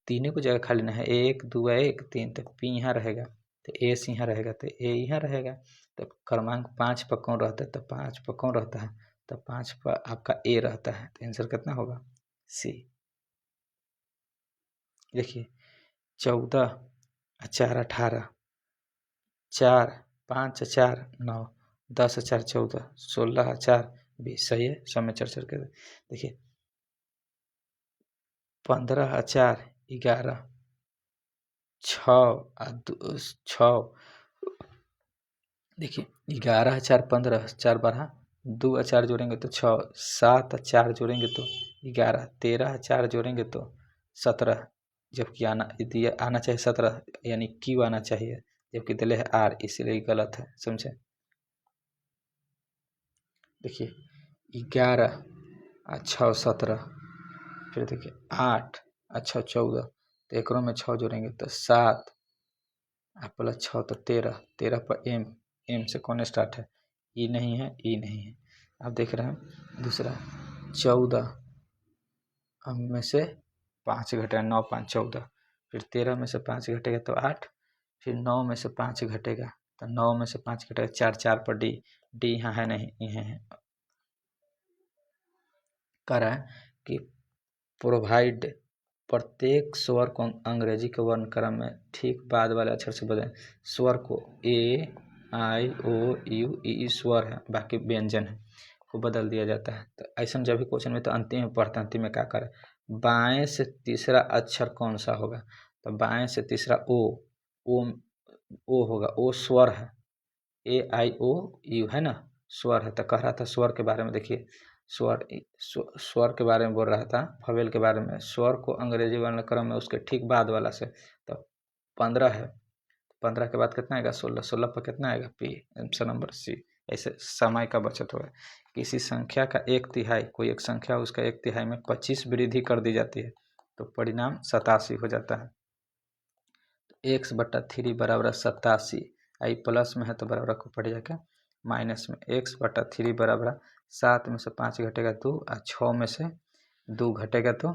तीनों को जगह खाली ना है, 1 2 1 3, तो पी यहाँ रहेगा, तो एस यहाँ रहेगा, तो ए यहाँ रहेगा। तो क्रमांक 5 पर कौन रहता है? तो 5 पर कौन रहता है? तो 5 पर आपका ए रहता है। तो आंसर कितना होगा? सी। देखिए 14 4 18, 4 5 4 9, 10 4 14, 16 4 20। सही है, सब में चर्चा कर। देखिए 15 4 11, 6 देखिए 11 4 15, 4 12, 2 4 जोड़ेंगे तो 6, 7 4 जोड़ेंगे तो 11, 13 4 जोड़ेंगे तो 17, जबकि आना चाहिए 17, यानी क्यू आना चाहिए, जबकि दिले है आर, इसलिए गलत है। समझे? देखिए 11 6 17, फिर देखिए 8 6 14, तो एक में 6 जोड़ेंगे तो 7 प्लस 6 तो 13, 13 पर एम से कौन स्टार्ट है? ई नहीं है, ई नहीं है। आप देख रहे हैं दूसरा 14 में से 5 घटेगा, 9 5 14, फिर 13 में से 5 घटेगा तो 8, फिर 9 में से 5 घटेगा तो 9 में से 5 घटेगा 4, 4 पर डी यहाँ है नहीं, यहाँ है। कह रहा है कि प्रोवाइड प्रत्येक स्वर को अंग्रेजी के वर्ण क्रम में ठीक बाद वाले अक्षर से बदलें। स्वर को ए आई ओ यू ई स्वर है, बाकी व्यंजन है, को बदल दिया जाता है। तो ऐसा जब भी क्वेश्चन में तो अंतिम में पढ़ते हैं, अंतिम में क्या करें? बाएं से तीसरा अक्षर कौन सा होगा? तो बाएं से तीसरा ओ होगा, ओ स्वर है। ए आई ओ यू है ना, स्वर है। तो कह रहा था स्वर के बारे में। देखिए स्वर के बारे में बोल रहा था, फवेल के बारे में। स्वर को अंग्रेजी वर्ण क्रम में उसके ठीक बाद वाला से, तो 15 है, 15 के बाद कितना आएगा? 16, 16 पर कितना आएगा? पी। Answer number C. ऐसे समय का बचत होगा। किसी संख्या का 1/3, कोई एक संख्या उसका 1/3 में 25 वृद्धि कर दी जाती है, तो परिणाम 87 हो जाता है। x/3 बराबर 87, आई प्लस में है तो बराबर को पड़ जाएगा माइनस में। x/3 बराबर 7 में से 5 घटेगा 2 और 6 में से 2 घटेगा तो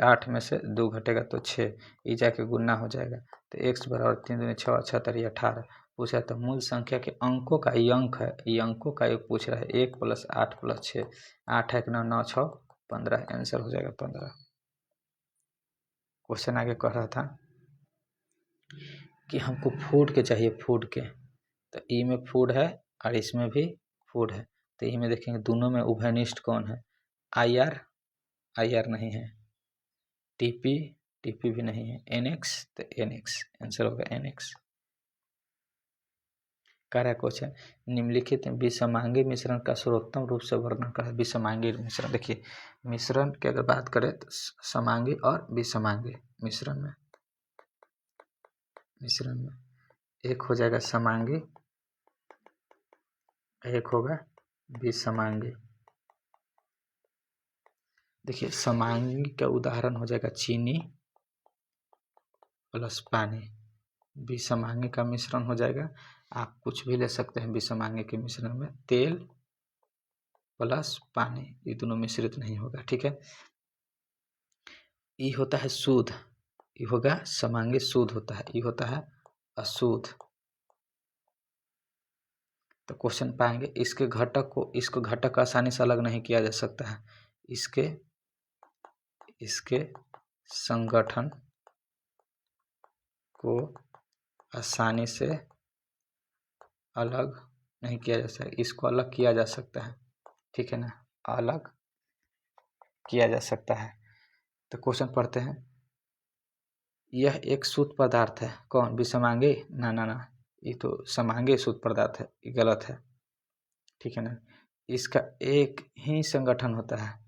8 में से 2 घटेगा तो 6, ये जाके गुना हो जाएगा। तो x बराबर 3 दूनी 6 76 18 पूछा। तो मूल संख्या के अंकों का ये अंक है, ये अंकों का योग पूछ रहा है। 1 + 8 + 6, 8 1 9 9 6 15, आंसर हो जाएगा 15। क्वेश्चन आगे कह रहा था कि हमको फूड के चाहिए, फूड के। तो ई में फूड है और इसमें भी फूड है। तो ई में देखेंगे दोनों में उभयनिष्ठ कौन है। IR, IR नहीं है। TP, TP भी नहीं है। NX, तो NX आंसर होगा NX। कह रहा है क्वेश्चन निम्नलिखित विषमांगी मिश्रण का सर्वोत्तम रूप से वर्णन करें। विषमांगी मिश्रण, देखिए मिश्रण की अगर बात करें तो समांगी और विषमांगी मिश्रण में एक हो जाएगा समांगी, एक होगा विषमांगी। देखिए समांगी का उदाहरण हो जाएगा चीनी प्लस पानी। विषमांगी का मिश्रण हो जाएगा, आप कुछ भी ले सकते हैं विषमांगी के मिश्रण में, तेल प्लस पानी, ये दोनों मिश्रित नहीं होगा। ठीक है, ये होता है शुद्ध, ये होगा समांगी शुद्ध होता है, ये होता है अशुद्ध। तो क्वेश्चन पाएंगे इसके घटक को, इसको घटक आसानी से अलग नहीं किया जा सकता है। इसके संगठन को आसानी से अलग नहीं किया जा सकता, इसको अलग किया जा सकता है। ठीक है ना, अलग किया जा सकता है। तो क्वेश्चन पढ़ते हैं, यह एक शुद्ध पदार्थ है। कौन, विषमांगी? ना ना ना, ये तो समांगी शुद्ध पदार्थ है, ये गलत है। ठीक है ना, इसका एक ही संगठन होता है।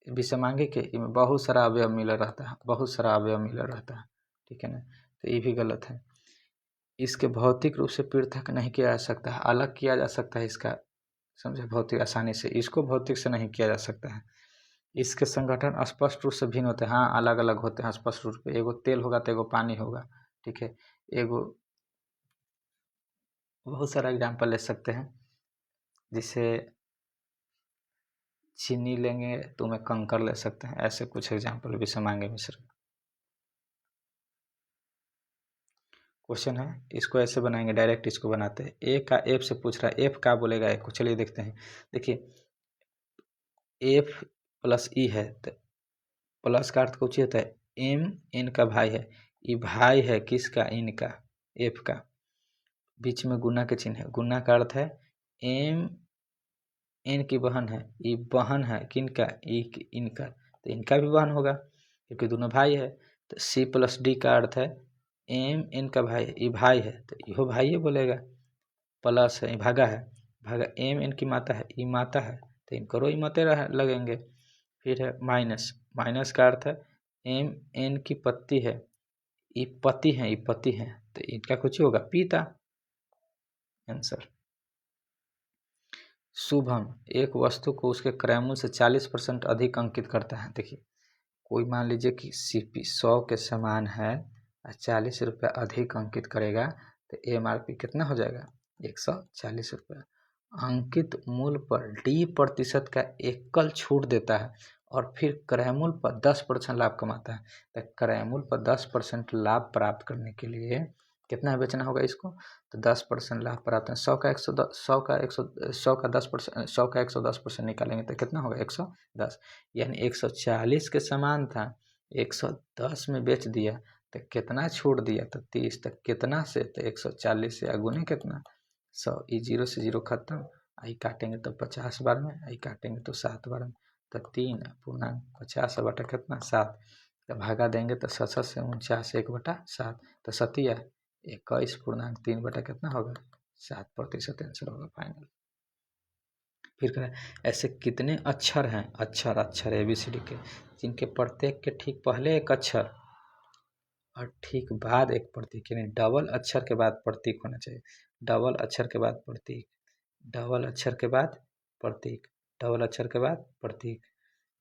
विषमांगी के इनमें बहुत सारा अवयव मिला रहता है, बहुत सारा अवयव मिला रहता है। ठीक है ना, तो ये भी गलत है। इसके भौतिक रूप से पृथक नहीं किया जा सकता है, अलग किया जा सकता है इसका, समझे, भौतिक आसानी से। इसको भौतिक से नहीं किया जा सकता है। इसके संगठन स्पष्ट रूप से भिन्न होते हैं, हाँ अलग अलग होते हैं स्पष्ट रूप से। एगो तेल होगा तो एगो पानी होगा। ठीक है, एगो बहुत सारा एग्जाम्पल ले सकते हैं, जिसे चीनी लेंगे तो में कंकर ले सकते हैं, ऐसे कुछ एग्जाम्पल भी समांगी मिश्रण। क्वेश्चन है, इसको ऐसे बनाएंगे, डायरेक्ट इसको बनाते हैं। ए का एफ से पूछ रहा है, एफ क्या बोलेगा ए को, चलिए देखते हैं। देखिए एफ प्लस ई है तो प्लस का अर्थ कुछ होता है एम एन का भाई है, ये भाई है किसका, इनका, एफ का। बीच में गुना के चिन्ह है, गुना का अर्थ है एम एन की बहन है, ये बहन है किनका, इनका, तो इनका भी बहन होगा क्योंकि दोनों भाई है। तो सी प्लस डी का अर्थ है एम एन का भाई है, ये भाई है तो यो भाई ही बोलेगा। प्लस है, ये भागा है, भागा एम एन की माता है, ये माता है तो इनको रो मते लगेंगे। फिर है माइनस, माइनस का अर्थ है एम एन की पत्ती है, ये पति है, ये पति है तो इनका कुछ होगा पिता, आंसर। शुभम एक वस्तु को उसके क्रय मूल्य से 40% अधिक अंकित करता है। देखिए कोई मान लीजिए कि सीपी 100 के समान है और 40 रुपये अधिक अंकित करेगा तो MRP कितना हो जाएगा, 140 रुपये। अंकित मूल्य पर D% का एकल छूट देता है और फिर क्रय मूल्य पर 10% लाभ कमाता है। तो क्रय मूल्य पर 10% लाभ प्राप्त करने के लिए कितना बेचना होगा इसको, तो 10% लाभ प्राप्त है। 100 का 110% निकालेंगे तो कितना होगा, 110, यानी 140 के समान था, 110 में बेच दिया तो कितना छूट दिया, तो 30, तक कितना से, तो 140 से अगुने कितना 100, ये 0 से 0 खत्म, आई काटेंगे तो 50 बार में, आई काटेंगे तो 7 बार में, तो 3 पूर्णांक 50 बटा कितना 7, तो भागा देंगे तो 7 से 49 1/7, तो 21.3 बटा कितना होगा 7% आंसर होगा फाइनल। फिर करें, ऐसे कितने अक्षर हैं, अक्षर ABCD के, जिनके प्रत्येक के ठीक पहले एक अक्षर और ठीक बाद एक प्रतीक, यानी डबल अक्षर के बाद प्रतीक होना चाहिए, डबल अक्षर के बाद प्रतीक, डबल अक्षर के बाद प्रतीक, डबल अक्षर के बाद प्रतीक,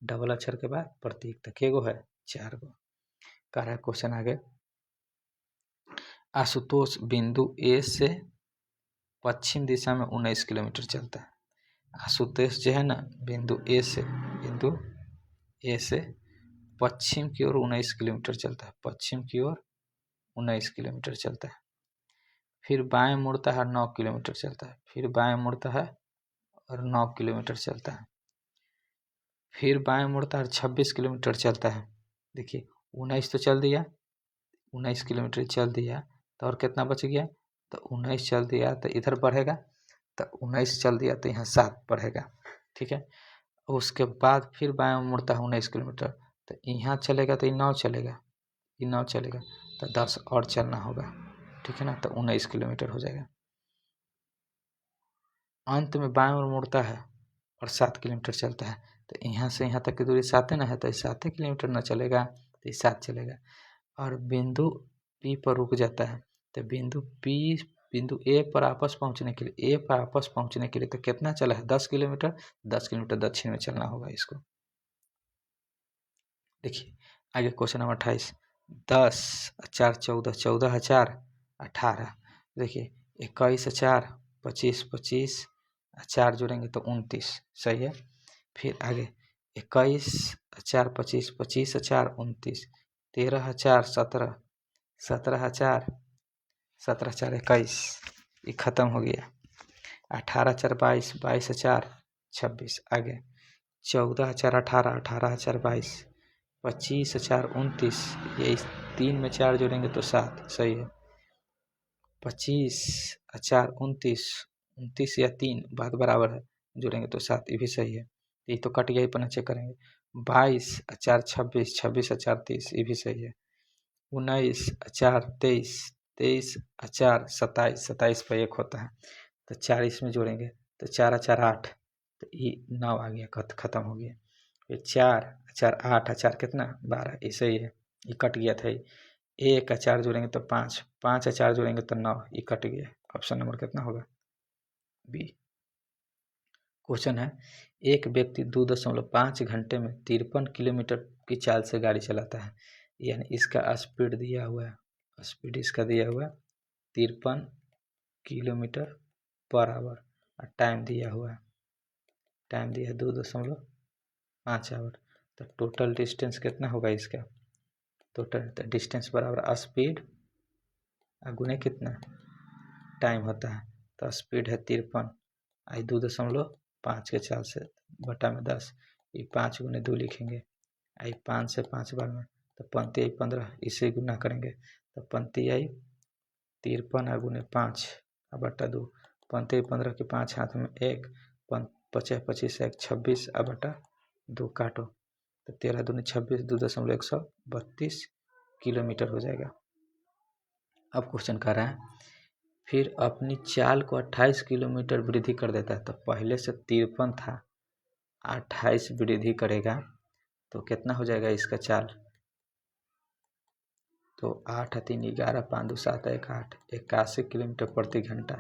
डबल अक्षर के बाद प्रतीक, तो के गो है 4 गो। कह रहा है क्वेश्चन आगे, आशुतोष बिंदु ए से पश्चिम दिशा में 19 किलोमीटर चलता है। आशुतोष जो है ना बिंदु ए से पश्चिम की ओर 19 किलोमीटर चलता है, पश्चिम की ओर 19 किलोमीटर चलता है। फिर बाएं मुड़ता है 9 किलोमीटर चलता है, फिर बाएं मुड़ता है और 9 किलोमीटर चलता है, फिर बाएं मुड़ता है 26 किलोमीटर चलता है। देखिए 19 तो चल दिया, 19 किलोमीटर चल दिया तो और कितना बच गया, तो 19 चल दिया तो इधर बढ़ेगा, तो 19 चल दिया तो यहाँ 7 बढ़ेगा, ठीक है। उसके बाद फिर बाएं मुड़ता है 19 किलोमीटर, तो यहाँ चलेगा तो ये 9 चलेगा, ये 9 चलेगा तो 10 और चलना होगा, ठीक है ना, तो 19 किलोमीटर हो जाएगा। अंत में बाएं ओर मुड़ता है और 7 किलोमीटर चलता है, तो यहाँ से यहाँ तक की दूरी 7 ना है, तो 7 किलोमीटर ना चलेगा तो ये 7 चलेगा। और बिंदु P पर रुक जाता है, तो बिंदु ए पर वापस पहुँचने के लिए तो कितना चला है, 10 किलोमीटर, 10 किलोमीटर दक्षिण में चलना होगा इसको। देखिए आगे क्वेश्चन नंबर 28, 10 4 14, 14 4 18, देखिए 21 4 25, 25 4 जोड़ेंगे तो 29, सही है। फिर आगे 21 4 25, 25 4 29, 13 4 17, 17 4 17 4 21, ये खत्म हो गया। 18 4 22, 22 4 26, आगे 14 4 18, 18 4 22, 25 4 29, ये 3 में 4 जोड़ेंगे तो 7, सही है। 25 4 29, 29 या 3 बात बराबर है, जोड़ेंगे तो 7, ये भी सही है, ये तो कट गया, पर चेक करेंगे। 22 4 26, 26 4 30, ये भी सही है। 19 4 23, 23 4 27, 27 पर 1 होता है, तो 4 इसमें जोड़ेंगे तो 4 4 8, तो ये 9 आ गया, खत्म हो गया। फिर 4 4 8 4 कितना 12, ये सही है, ये कट गया था। 1 4 जोड़ेंगे तो 5, 5 4 जोड़ेंगे तो 9, ये कट गया। ऑप्शन नंबर कितना होगा, बी। क्वेश्चन है, एक व्यक्ति 2.5 घंटे में 53 किलोमीटर की चाल से गाड़ी चलाता है, यानी इसका स्पीड दिया हुआ है, स्पीड इसका दिया हुआ है 53 किलोमीटर पर आवर, और टाइम दिया हुआ है, टाइम दिया है 2.5 आवर। तो टोटल डिस्टेंस कितना होगा इसका, टोटल डिस्टेंस बराबर स्पीड गुने कितना टाइम होता है, तो स्पीड है 53, आई 2.5 के चाल से बटा में 10, ये 5 गुने 2 लिखेंगे, आई 5 से 5 बार में, तो 5 आई 15, इसे गुना करेंगे तो 5 आई 53 गुने 5 बटा 2, 5 आई 15 के 5 हाथ में 1, 5 25 1 26 बटा 2 काटो, तो 13 दूनी 26, 2.132 किलोमीटर हो जाएगा। अब क्वेश्चन कर रहा है, फिर अपनी चाल को 28 किलोमीटर वृद्धि कर देता है, तो पहले से 53 था, 28 वृद्धि करेगा तो कितना हो जाएगा इसका चाल, तो 8 3 11 5 2 7 1 8, 81 किलोमीटर प्रति घंटा,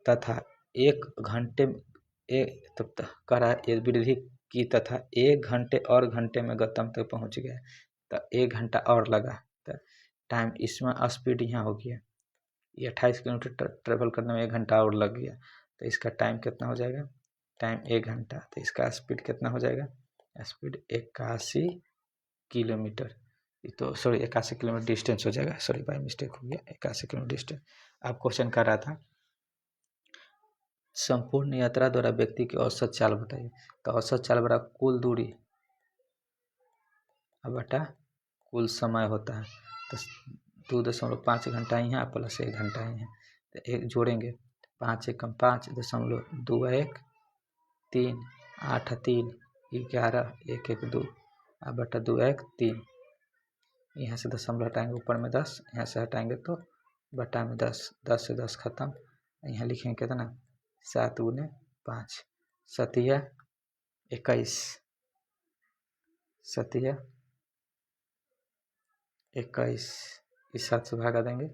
तथा 1 घंटे तब तक करा वृद्धि की, तथा 1 घंटे और घंटे में गंतव्य तक पहुंच गया, तो 1 घंटा और लगा, तो टाइम इसमें स्पीड यहाँ हो गया, ये 28 किलोमीटर ट्रेवल करने में 1 घंटा और लग गया, तो इसका टाइम कितना हो जाएगा, टाइम 1 घंटा, तो इसका स्पीड कितना हो जाएगा, स्पीड 81 किलोमीटर, तो सॉरी 81 किलोमीटर डिस्टेंस हो जाएगा, सॉरी बाय मिस्टेक हो गया, 81 किलोमीटर डिस्टेंस। अब क्वेश्चन कर रहा था, संपूर्ण यात्रा द्वारा व्यक्ति की औसत चाल बताइए, तो औसत चाल बड़ा कुल दूरी बटा कुल समय होता है, तो 2.5 घंटा यहाँ प्लस 1 घंटा यहाँ, तो एक जोड़ेंगे 5 एकम 5.21 3 8 3 11 1 1 2 बटा 2 1 3, यहाँ से दशमलव हटाएंगे ऊपर में 10, यहाँ से हटाएंगे तो बटा में 10, 10 से 10 खत्म, यहाँ लिखेंगे कितना 7 गुने 5, 7 21, 7 21, इस 7 से भागा देंगे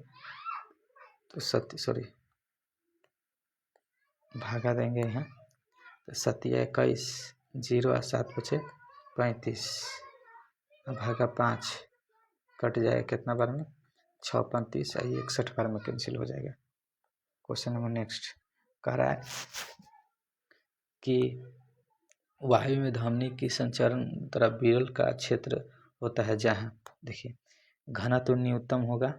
तो भागा देंगे यहाँ, तो 7 21, 0 7 5 35, भागा 5 कट जाएगा कितना बार में 6 × 35 आई 61 बार में कैंसिल हो जाएगा। क्वेश्चन नंबर नेक्स्ट कह रहा है कि वायु में ध्वनि की संचरण तरफ विरल का क्षेत्र होता है जहाँ, देखिए घनत्व तो न्यूनतम होगा,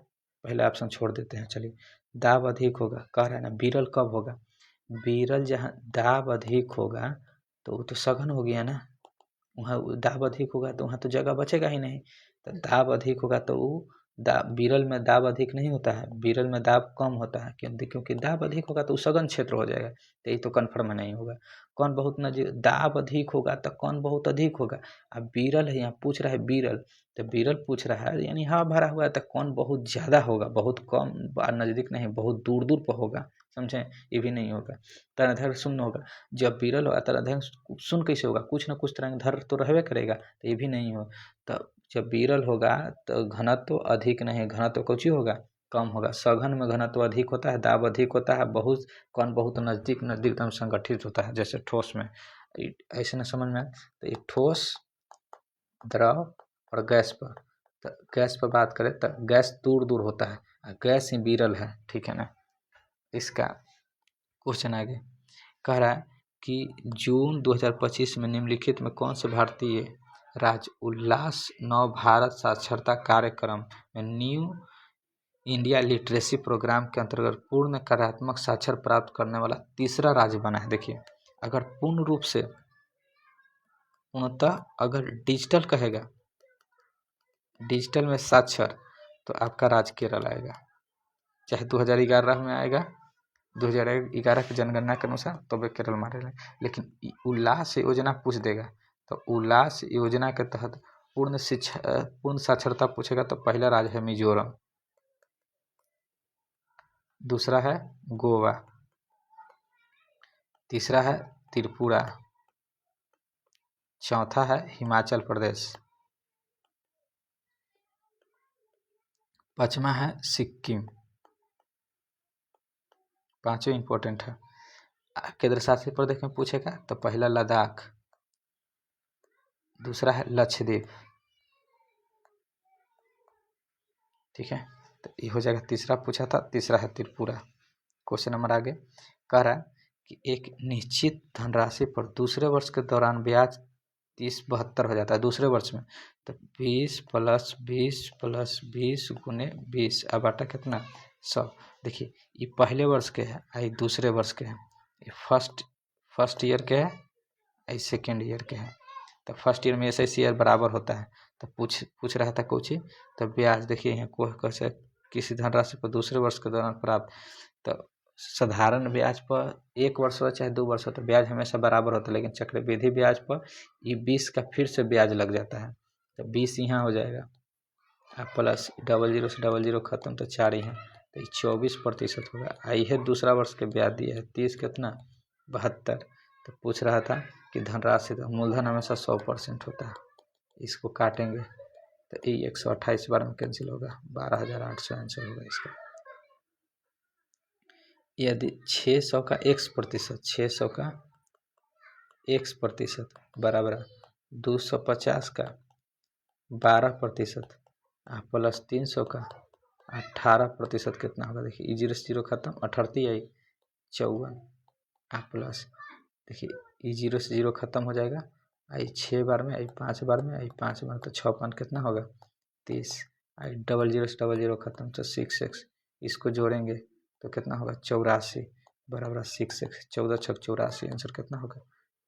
पहला ऑप्शन छोड़ देते हैं। चलिए दाब अधिक होगा, कह रहा है ना विरल कब होगा, विरल जहाँ दाब अधिक होगा तो वो तो सघन हो गया ना, वहाँ दाब अधिक होगा तो वहाँ तो जगह बचेगा ही नहीं। तो दाब अधिक होगा तो वो विरल में दाब अधिक नहीं होता है, विरल में दाब कम होता है, क्योंकि दाब अधिक होगा तो सघन क्षेत्र हो जाएगा। तो ये तो कन्फर्म नहीं होगा। कौन बहुत नजीक, दाब अधिक होगा तो कौन बहुत अधिक होगा। अब विरल है, यहाँ पूछ रहा है विरल, तो विरल पूछ रहा है यानी हवा भरा हुआ है, तो कौन बहुत ज़्यादा होगा, बहुत कम नज़दीक नहीं, बहुत दूर दूर पर होगा, समझें, ये भी नहीं होगा। तरंगधैर्घ्य शून्य होगा, जब विरल होगा तरंगधैर्घ्य शून्य कैसे होगा, कुछ ना कुछ तरंगधैर्घ्य तो रहबे करेगा, तो ये भी नहीं होगा। तो जब विरल होगा तो घनत्व अधिक नहीं, घनत्व कुछ होगा कम होगा। सघन में घनत्व अधिक होता है, दाब अधिक होता है, बहुत कौन बहुत नज़दीक नज़दीक एकदम संगठित होता है, जैसे ठोस में। ऐसे न समझ में। तो ये ठोस, द्रव और गैस पर, तो गैस पर बात करें तो गैस दूर दूर होता है, गैस ही विरल है, ठीक है ना। इसका क्वेश्चन आगे कह रहा है कि जून 2025 में निम्नलिखित में कौन से भारतीय राज्य उल्लास नव भारत साक्षरता कार्यक्रम में न्यू इंडिया लिटरेसी प्रोग्राम के अंतर्गत पूर्ण कार्यात्मक साक्षर प्राप्त करने वाला तीसरा राज्य बना है। देखिए अगर पूर्ण रूप से पूर्णतः अगर डिजिटल कहेगा, डिजिटल में साक्षर, तो आपका राज्य केरल आएगा, चाहे 2011 में आएगा, 2011 की जनगणना के अनुसार तो वे केरल मारे रहे। लेकिन उल्लास योजना पूछ देगा तो उल्लास योजना के तहत पूर्ण साक्षरता पूछेगा तो पहला राज्य है मिजोरम, दूसरा है गोवा, तीसरा है त्रिपुरा, चौथा है हिमाचल प्रदेश, पांचवा है सिक्किम। पांचों इंपॉर्टेंट है। केंद्र शासित प्रदेश में पूछेगा तो पहला लद्दाख, दूसरा है लक्षद्वीप, ठीक है, तो ये हो जाएगा। तीसरा पूछा था, तीसरा है त्रिपुरा। क्वेश्चन नंबर आगे कह रहा है कि एक निश्चित धनराशि पर दूसरे वर्ष के दौरान ब्याज 3072 हो जाता है दूसरे वर्ष में, तो 20 + 20 + 20 × 20 अब बटा कितना 100। देखिए ये पहले वर्ष के है, ये दूसरे वर्ष के हैं, ये फर्स्ट ईयर के है, ये सेकेंड ईयर के हैं। तो फर्स्ट ईयर में ऐसे ईयर बराबर होता है। तो पूछ रहा था कुछ ही, तो ब्याज देखिए यहाँ को कैसे किसी धनराशि पर दूसरे वर्ष के दौरान प्राप्त, तो साधारण ब्याज पर 1 वर्ष हो चाहे 2 वर्ष हो तो ब्याज हमेशा बराबर होता है, लेकिन चक्रवृद्धि ब्याज पर ये 20 का फिर से ब्याज लग जाता है, तो 20 यहाँ हो जाएगा, प्लस 00 से 00 खत्म तो 4 ही है, तो 24% होगा। आई है दूसरा वर्ष के ब्याज दिया है 30 कितना 72। तो पूछ रहा था कि धनराशि का मूलधन हमेशा 100% होता है, इसको काटेंगे तो ये 128 बार में कैंसिल होगा, 12,800 आंसर होगा इसका। यदि 600 का x%, 600 का x% बराबर 250 का 12% प्लस 300 का 18% कितना होगा। देखिए 0 से 0 खत्म, 38 आई 54 प्लस, देखिए 0 से 0 खत्म हो जाएगा, आई 6 बार में, आई 5 बार में, आई 5 बार, तो 6 5 कितना होगा 30, आई 00 से 00 खत्म तो 6x, इसको जोड़ेंगे तो कितना होगा 84 बराबर 6x, 14 × 6 = 84, आंसर कितना होगा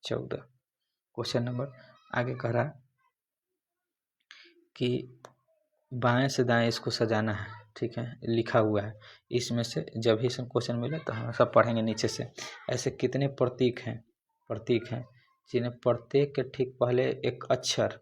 14। क्वेश्चन नंबर आगे कह रहा है कि बाएं से दाएं इसको सजाना है, ठीक है, लिखा हुआ है, इसमें से जब भी क्वेश्चन मिले तो हम सब पढ़ेंगे नीचे से। ऐसे कितने प्रतीक हैं जिन्हें प्रत्येक के ठीक पहले एक अक्षर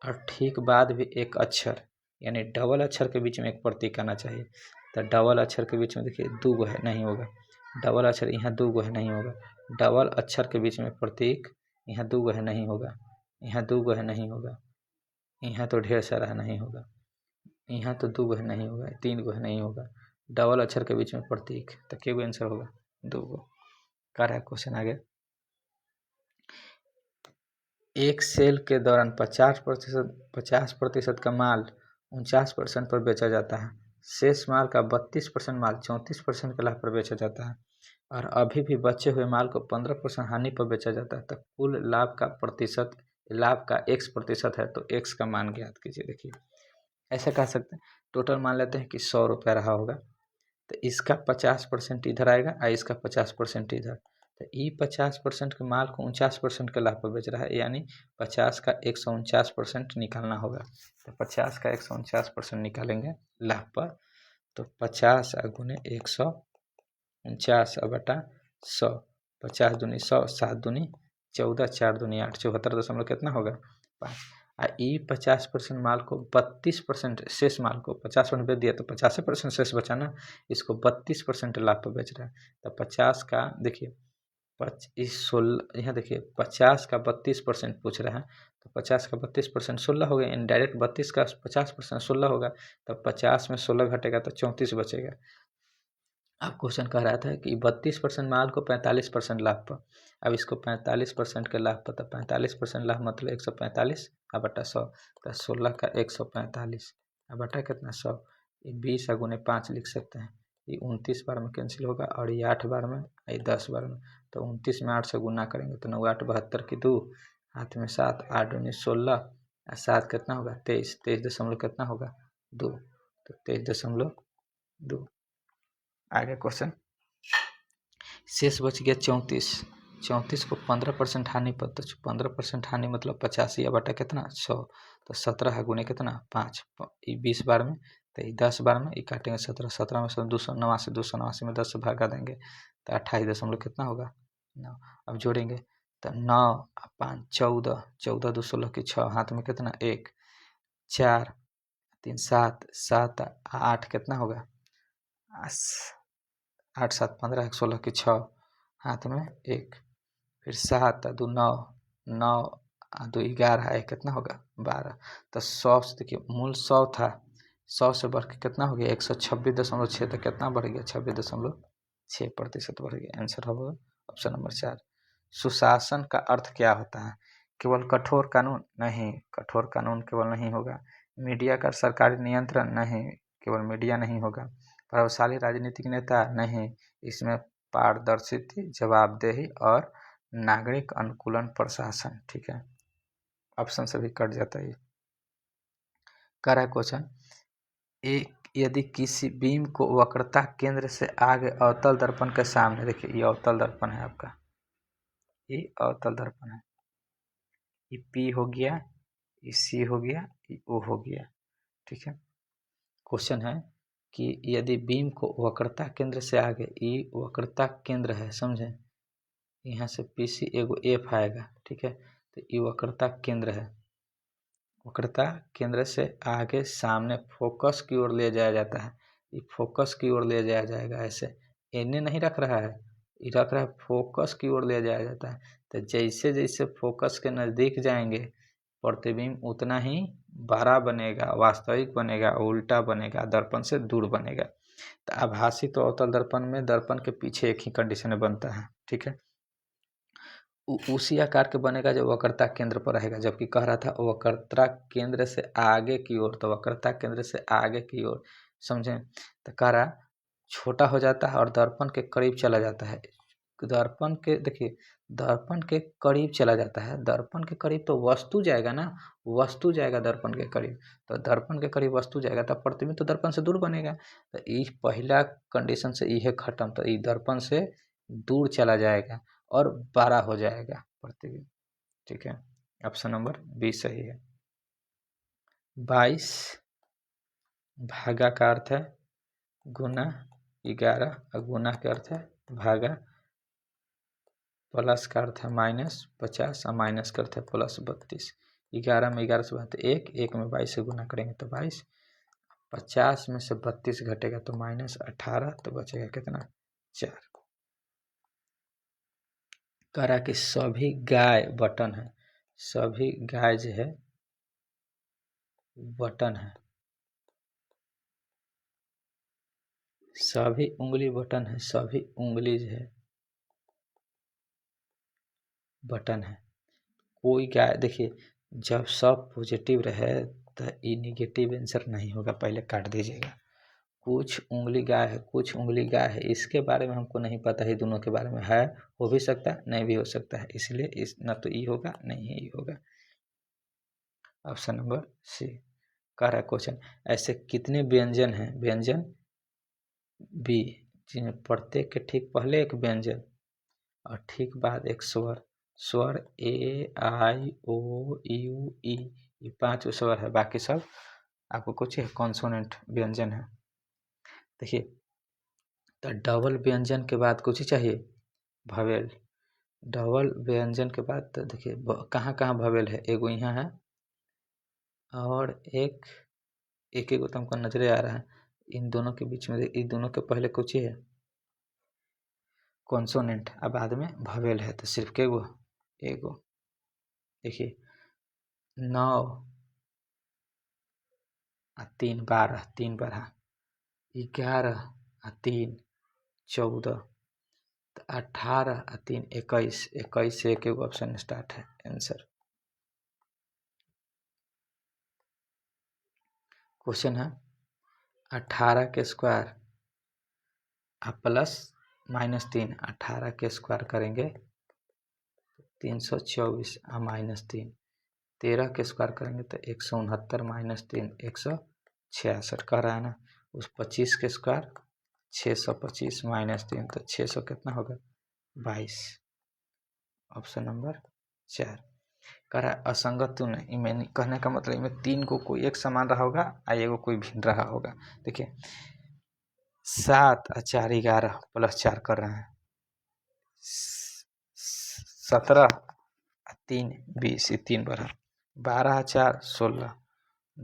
और ठीक बाद भी एक अक्षर, यानी डबल अक्षर के बीच में एक प्रतीक आना चाहिए। तो डबल अक्षर के बीच में देखिए 2 गो है, नहीं होगा, डबल अक्षर यहाँ 2 गो है, नहीं होगा, डबल अक्षर के बीच में प्रतीक यहाँ 2 गो है, नहीं होगा, यहाँ 2 गो है, नहीं होगा, यहाँ तो ढेर सारा है, नहीं होगा, यहाँ तो 2 गो है, नहीं होगा, 3 गो है, नहीं होगा, डबल अक्षर के बीच में प्रतीक, तो क्या आंसर होगा 2 गो। क्या है क्वेश्चन आगे, एक सेल के दौरान 50% का माल 49% पर बेचा जाता है। शेष माल का 32% माल 34% के लाभ पर बेचा जाता है और अभी भी बचे हुए माल को 15% हानि पर बेचा जाता है। तो कुल लाभ का प्रतिशत, लाभ का x% है तो x का मान ज्ञात कीजिए। देखिए ऐसा कह सकते हैं, टोटल मान लेते हैं कि 100 रुपया रहा होगा, तो इसका 50% इधर आएगा और इसका 50% इधर। तो ये 50% के माल को 49% के लाभ पर बेच रहा है, यानी 50 का 149% निकालना होगा। तो 50 का 149% निकालेंगे लाभ पर, तो 50 गुने 149 बटा 100, 50 दूनी 100, 7 दूनी 14, 4 दूनी 8, 74 कितना होगा 5। ई 50% माल को 32% शेष माल को 50% बेच दिया तो 50% शेष बचा ना, इसको 32% लाभ पर बेच रहा है। तो 50 का देखिए 16, यहाँ देखिए 50 का 32% पूछ रहा है, तो 50 का 32% 16 हो गया, इनडायरेक्ट 32 का 50% 16 होगा, तब 50 में 16 घटेगा तो 34 बचेगा। अब क्वेश्चन कह रहा था कि 32% माल को 45% लाभ पर, अब इसको 45% के लाभ पर, तो 45% लाभ मतलब 145 बटा 100, तो 16 का 145 बटा कितना 100, ये 20 गुने 5 लिख सकते हैं। ये 29 बार में कैंसिल होगा और ये 8 बार में, ये 10 बार में, तो 29 में 8 से गुना करेंगे तो 9 8 72 की 2, हाथ में 7, 8 19 16 और 7 कितना होगा 23, 23 दशमलव कितना होगा 2, तो 23.2। आगे क्वेश्चन, शेष बच गया 34, 34 को 15% हानि पर, तो 15% हानि मतलब 85 बटा कितना 100, तो 17 गुने कितना 5, ये 20 बार में, तो ये 10 बार में, ये काटेंगे 17, 17 में 289, 289 में 10 से भागा देंगे तो 28 दशमलव कितना होगा 9। अब जोड़ेंगे तो 9 5 14, 14 2 16 की 6, हाथ में कितना 1, 4 3 7, 7 8 कितना होगा 8 7 15, 16 की 6, हाथ में 1, फिर 7 2 9, 9 2 11, एक कितना होगा 12। तो 100 से देखिए मूल 100 था, 100 से बढ़ के कितना हो गया 126.6, तो कितना बढ़ गया 26.6% बढ़ गया। आंसर होगा ऑप्शन नंबर 4। सुशासन का अर्थ क्या होता है? केवल कठोर कानून नहीं, कठोर कानून केवल नहीं होगा। मीडिया का सरकारी नियंत्रण नहीं, केवल मीडिया नहीं होगा। प्रभावशाली राजनीतिक नेता नहीं, इसमें पारदर्शिता, जवाबदेही और नागरिक अनुकूलन प्रशासन। ठीक है, ऑप्शन से भी कट जाता है। कर है क्वेश्चन, एक यदि किसी बीम को वक्रता केंद्र से आगे अवतल दर्पण के सामने, देखिए ये अवतल दर्पण है आपका, ये अवतल दर्पण है, ये पी हो गया, ये सी हो गया, ये ओ हो गया। ठीक है, क्वेश्चन है कि यदि बीम को वक्रता केंद्र से आगे, ये वक्रता केंद्र है समझे, यहाँ से पी सी एगो एफ आएगा। ठीक है, तो ये वक्रता केंद्र है, वक्रता केंद्र से आगे सामने फोकस की ओर ले जाया जाता है, ये फोकस की ओर ले जाया जाएगा, ऐसे एने नहीं रख रहा है, ये रख रहा है फोकस की ओर ले जाया जाता है। तो जैसे जैसे फोकस के नज़दीक जाएंगे प्रतिबिंब उतना ही बड़ा बनेगा, वास्तविक बनेगा, उल्टा बनेगा, दर्पण से दूर बनेगा। तो आभासी तो अवतल दर्पण में दर्पण के पीछे एक ही कंडीशन में बनता है। ठीक है, उसी आकार के बनेगा जो वक्रता केंद्र पर रहेगा, जबकि कह रहा था वक्रता केंद्र से आगे की ओर, तो वक्रता केंद्र से आगे की ओर समझें, तो कह रहा छोटा हो जाता है और दर्पण के करीब चला जाता है। दर्पण के देखिए, दर्पण के करीब चला जाता है, दर्पण के करीब तो वस्तु जाएगा ना, वस्तु जाएगा दर्पण के करीब, तो दर्पण के करीब वस्तु जाएगा तब प्रतिबिंब तो दर्पण से दूर बनेगा। तो ये पहला कंडीशन से यह खत्म, तो ये दर्पण से दूर चला जाएगा और बड़ा हो जाएगा प्रतिबिंब। ठीक है, ऑप्शन नंबर बी सही है। 22 भागा का अर्थ है गुना 11 और गुना का अर्थ है भागा, प्लस का अर्थ है -50 और माइनस का अर्थ है +32। 11 में 11 से बात 1, 1 में 22 से गुना करेंगे तो 22, 50 में से 32 घटेगा तो -18, तो बचेगा कितना 4। करा कि सभी गाय बटन है, सभी गाय जो है बटन है, सभी उंगली बटन है, सभी उंगली जो है बटन है। कोई गाय देखिए जब सब पॉजिटिव रहे तो ये निगेटिव आंसर नहीं होगा, पहले काट दीजिएगा। कुछ उंगली गाय है, कुछ उंगली गाय है, इसके बारे में हमको नहीं पता है, दोनों के बारे में है, हो भी सकता है नहीं भी हो सकता है, इसलिए इस न तो ई होगा नहीं ही होगा। ऑप्शन नंबर सी कह रहा है क्वेश्चन, ऐसे कितने व्यंजन हैं, व्यंजन बी जिनमें प्रत्येक के ठीक पहले एक व्यंजन और ठीक बाद एक स्वर, स्वर ए आई ओ यू ई, ये 5 स्वर है, बाकी सब आपको कुछ कॉन्सोनेंट व्यंजन है। देखिए तो डबल व्यंजन के बाद कुछ ही चाहिए, भवेल। डबल व्यंजन के बाद तो देखिए कहाँ कहाँ भवेल है, एगो यहाँ है और एक एक एगो तो हमको नजरे आ रहा है, इन दोनों के बीच में इन दोनों के पहले कुछ ही है कॉन्सोनेंट, अब बाद में भवेल है, तो सिर्फ के गो एगो। देखिए 9 और 3 12, 3 12 11 और 3 14, तो 18 और 3 21, 21 से एक एगो ऑप्शन स्टार्ट है आंसर। क्वेश्चन है 18 के स्क्वायर आप प्लस -3, 18 के स्क्वायर करेंगे 324 और -3, 13 के स्क्वायर करेंगे तो 169 -3 166 कह रहा है ना। उस 25 के स्क्वायर 625 -3 तो 600 कितना होगा 22, ऑप्शन नंबर 4 कह रहा है असंगत तो नहीं, इनमें कहने का मतलब इनमें 3 को कोई एक समान रहा होगा और एगो कोई भिन्न रहा होगा। देखिए 7 और 4 11 +4 कर रहे हैं, 17 और 3 20, 3 बढ़ा, 12 और 4 16,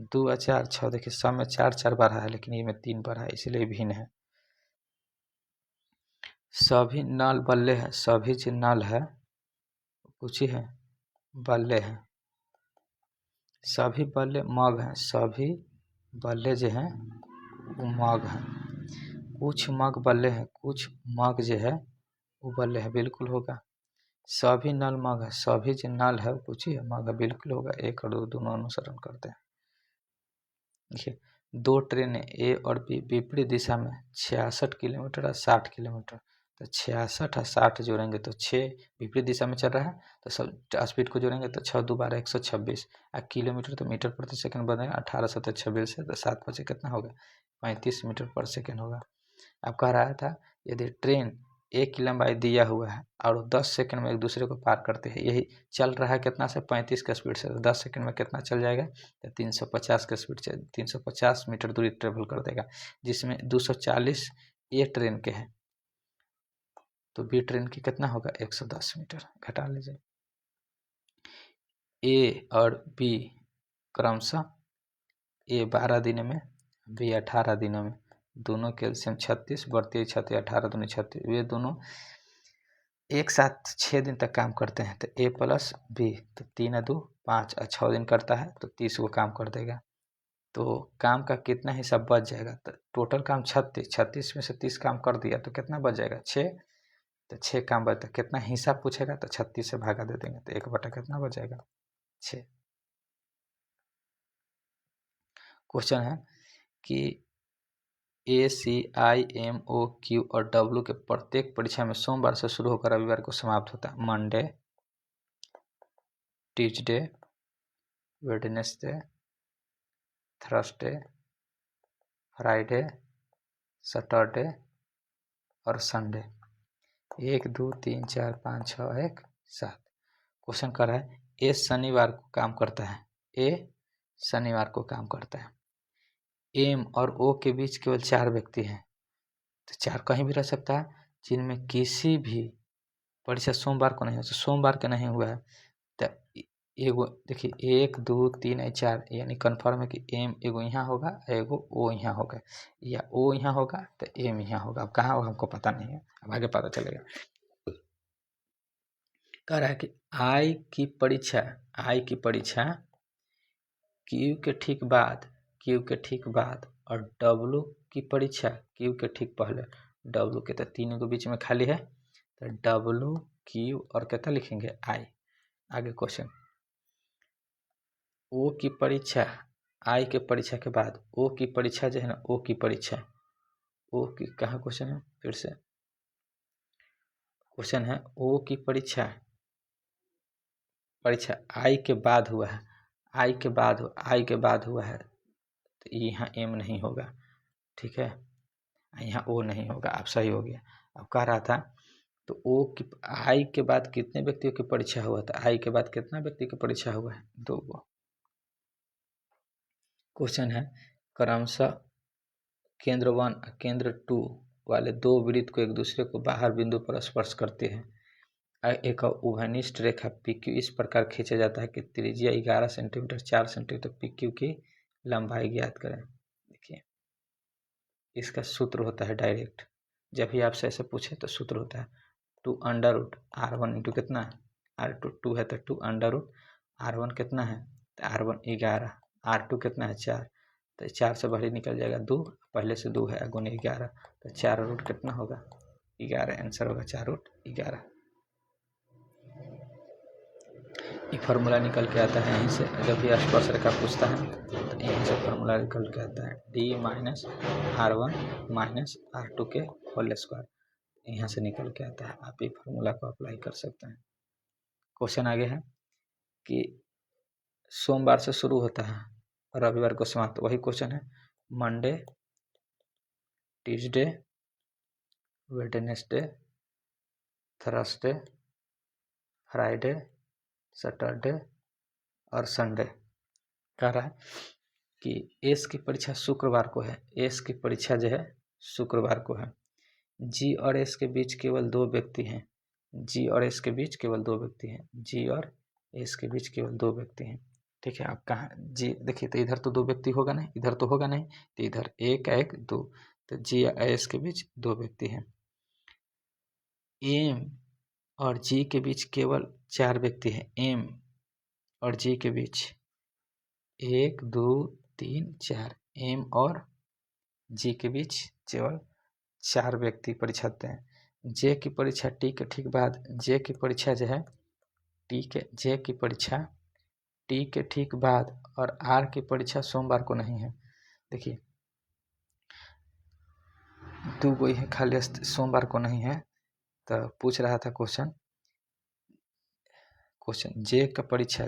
2 और 4 6, देखिए सब में 4 4 बढ़ा है, लेकिन ये में 3 बढ़ा है, इसलिए भिन्न है। सभी नल बल्ले हैं, सभी जो नल है कुछ ही है बल्ले हैं, सभी बल्ले मग हैं, सभी बल्ले जो हैं वो मग हैं, कुछ मग बल्ले हैं, कुछ मग जो है वो बल्ले है, बिल्कुल होगा। सभी नल मग है, सभी जो नल है कुछ ही मग है, बिल्कुल होगा, 1 और 2 दोनों अनुसरण करते हैं। देखिए 2 ट्रेनें ए और बी विपरीत दिशा में 66 किलोमीटर और 60 किलोमीटर, तो 66 और 60 जोड़ेंगे तो 6 विपरीत दिशा में चल रहा है, तो सब स्पीड को जोड़ेंगे तो 6 2 12 126, किलोमीटर तो मीटर प्रति सेकंड बनेगा, 18 7 26 से तो 7 बचे कितना होगा 35 मीटर पर सेकंड होगा। अब कह रहा था यदि ट्रेन 1 की लंबाई दिया हुआ है और 10 सेकंड में एक दूसरे को पार करते हैं, यही चल रहा है कितना से 35 का स्पीड से, तो 10 सेकंड में कितना चल जाएगा तो 350 का स्पीड से 350 मीटर दूरी ट्रेवल कर देगा, जिसमें 240 ए ट्रेन के हैं, तो बी ट्रेन की कितना होगा 110 मीटर, घटा लीजिए। ए और बी क्रमशः ए 12 दिनों में, बी 18 दिनों में, दोनों कैल्शियम 36 बढ़ती 36 18 दूनी 36, वे दोनों एक साथ 6 दिन तक काम करते हैं, तो ए प्लस बी तो 3 और 2 5 और 6 दिन करता है तो 30 को काम कर देगा, तो काम का कितना हिस्सा बच जाएगा, तो टोटल काम 36 में से 30 काम कर दिया तो कितना बच जाएगा 6, तो 6 काम बचता, कितना हिस्सा पूछेगा तो 36 से भागा दे देंगे तो 1 बटा कितना बच जाएगा 6। क्वेश्चन है कि ACIMOQ और W के प्रत्येक परीक्षा में सोमवार से शुरू होकर रविवार को समाप्त होता है, Monday, Tuesday, Wednesday, Thursday, Friday, Saturday और संडे, 1 2 3 4 5 6 1 7। क्वेश्चन कर रहा है ए शनिवार को काम करता है, ए शनिवार को काम करता है, एम और ओ के बीच केवल 4 व्यक्ति हैं, तो 4 कहीं भी रह सकता है, जिनमें किसी भी परीक्षा सोमवार को नहीं हो, तो सोमवार के नहीं हुआ है, तो एगो देखिए 1 2 3 4, यानी कन्फर्म है कि एम एगो यहाँ होगा, एगो ओ यहाँ होगा, या ओ यहाँ होगा तो एम यहाँ होगा, अब कहाँ होगा हमको पता नहीं है, अब आगे पता चलेगा। कह रहा है कि आई की परीक्षा क्यू के ठीक बाद और डब्लू की परीक्षा क्यू के ठीक पहले, डब्लू के तो तीनों के बीच में खाली है, तो डब्लू क्यू और कितना लिखेंगे आई। आगे क्वेश्चन ओ की परीक्षा आई के परीक्षा के बाद ओ की परीक्षा जो है ना, ओ की परीक्षा, ओ की कहाँ क्वेश्चन है, फिर से क्वेश्चन है ओ की परीक्षा, परीक्षा आई के बाद हुआ है, आई के बाद हुआ है, तो यहाँ एम नहीं होगा, ठीक है, यहाँ ओ नहीं होगा, आप सही हो गया। अब कह रहा था तो ओ की आई के बाद कितने व्यक्तियों की परीक्षा हुआ था, आई के बाद कितना व्यक्ति की परीक्षा हुआ है, 2 गो। क्वेश्चन है क्रमशः केंद्र 1 और केंद्र 2 वाले 2 वृत्त को एक दूसरे को बाहर बिंदु पर स्पर्श करते हैं। एक उभयनिष्ठ रेखा PQ इस प्रकार खींचा जाता है कि त्रिज्या 11 सेंटीमीटर 4 सेंटीमीटर PQ की लंबाई ज्ञात करें। देखिए इसका सूत्र होता है डायरेक्ट, जब भी आपसे ऐसे पूछे तो सूत्र होता है 2√R1 इंटू कितना है, R2 2 है तो 2√R1 कितना है, तो R1 11, R2 कितना है 4, तो 4 से बाहर निकल जाएगा 2, पहले से 2 है गुने 11, तो 4 कितना होगा 11, आंसर होगा 4√11। ये फार्मूला निकल के आता है यहीं से, जब भी स्पर्श रेखा पूछता है तो यहीं से फार्मूला निकल के आता है D - R1 - R2 के होल स्क्वायर, यहाँ से निकल के आता है। आप ये फार्मूला को अप्लाई कर सकते हैं। क्वेश्चन आगे है कि सोमवार से शुरू होता है और रविवार को समाप्त, वही क्वेश्चन है Monday, Tuesday, Wednesday, Thursday, Friday, Saturday और संडे। कह रहा है कि एस की परीक्षा शुक्रवार को है, एस की परीक्षा जो है शुक्रवार को है। जी और एस के बीच केवल 2 व्यक्ति हैं, जी और एस के बीच केवल 2 व्यक्ति हैं, जी और एस के बीच केवल 2 व्यक्ति हैं, ठीक है। आप कहाँ जी देखिए, तो इधर तो 2 व्यक्ति होगा नहीं, इधर तो होगा नहीं, तो इधर 1 1 2, तो जी और एस के बीच 2 व्यक्ति हैं। एम और जी के बीच केवल 4 व्यक्ति हैं, एम और जी के बीच 1 2 3 4, एम और जी के बीच केवल 4 व्यक्ति परीक्षा देते हैं। जे की परीक्षा टी के ठीक बाद, जे की परीक्षा जो है टी के, जे की परीक्षा टी के ठीक बाद और आर की परीक्षा सोमवार को नहीं है। देखिए 2 गो ही खाली सोमवार को नहीं है, तो पूछ रहा था क्वेश्चन जे के परीक्षा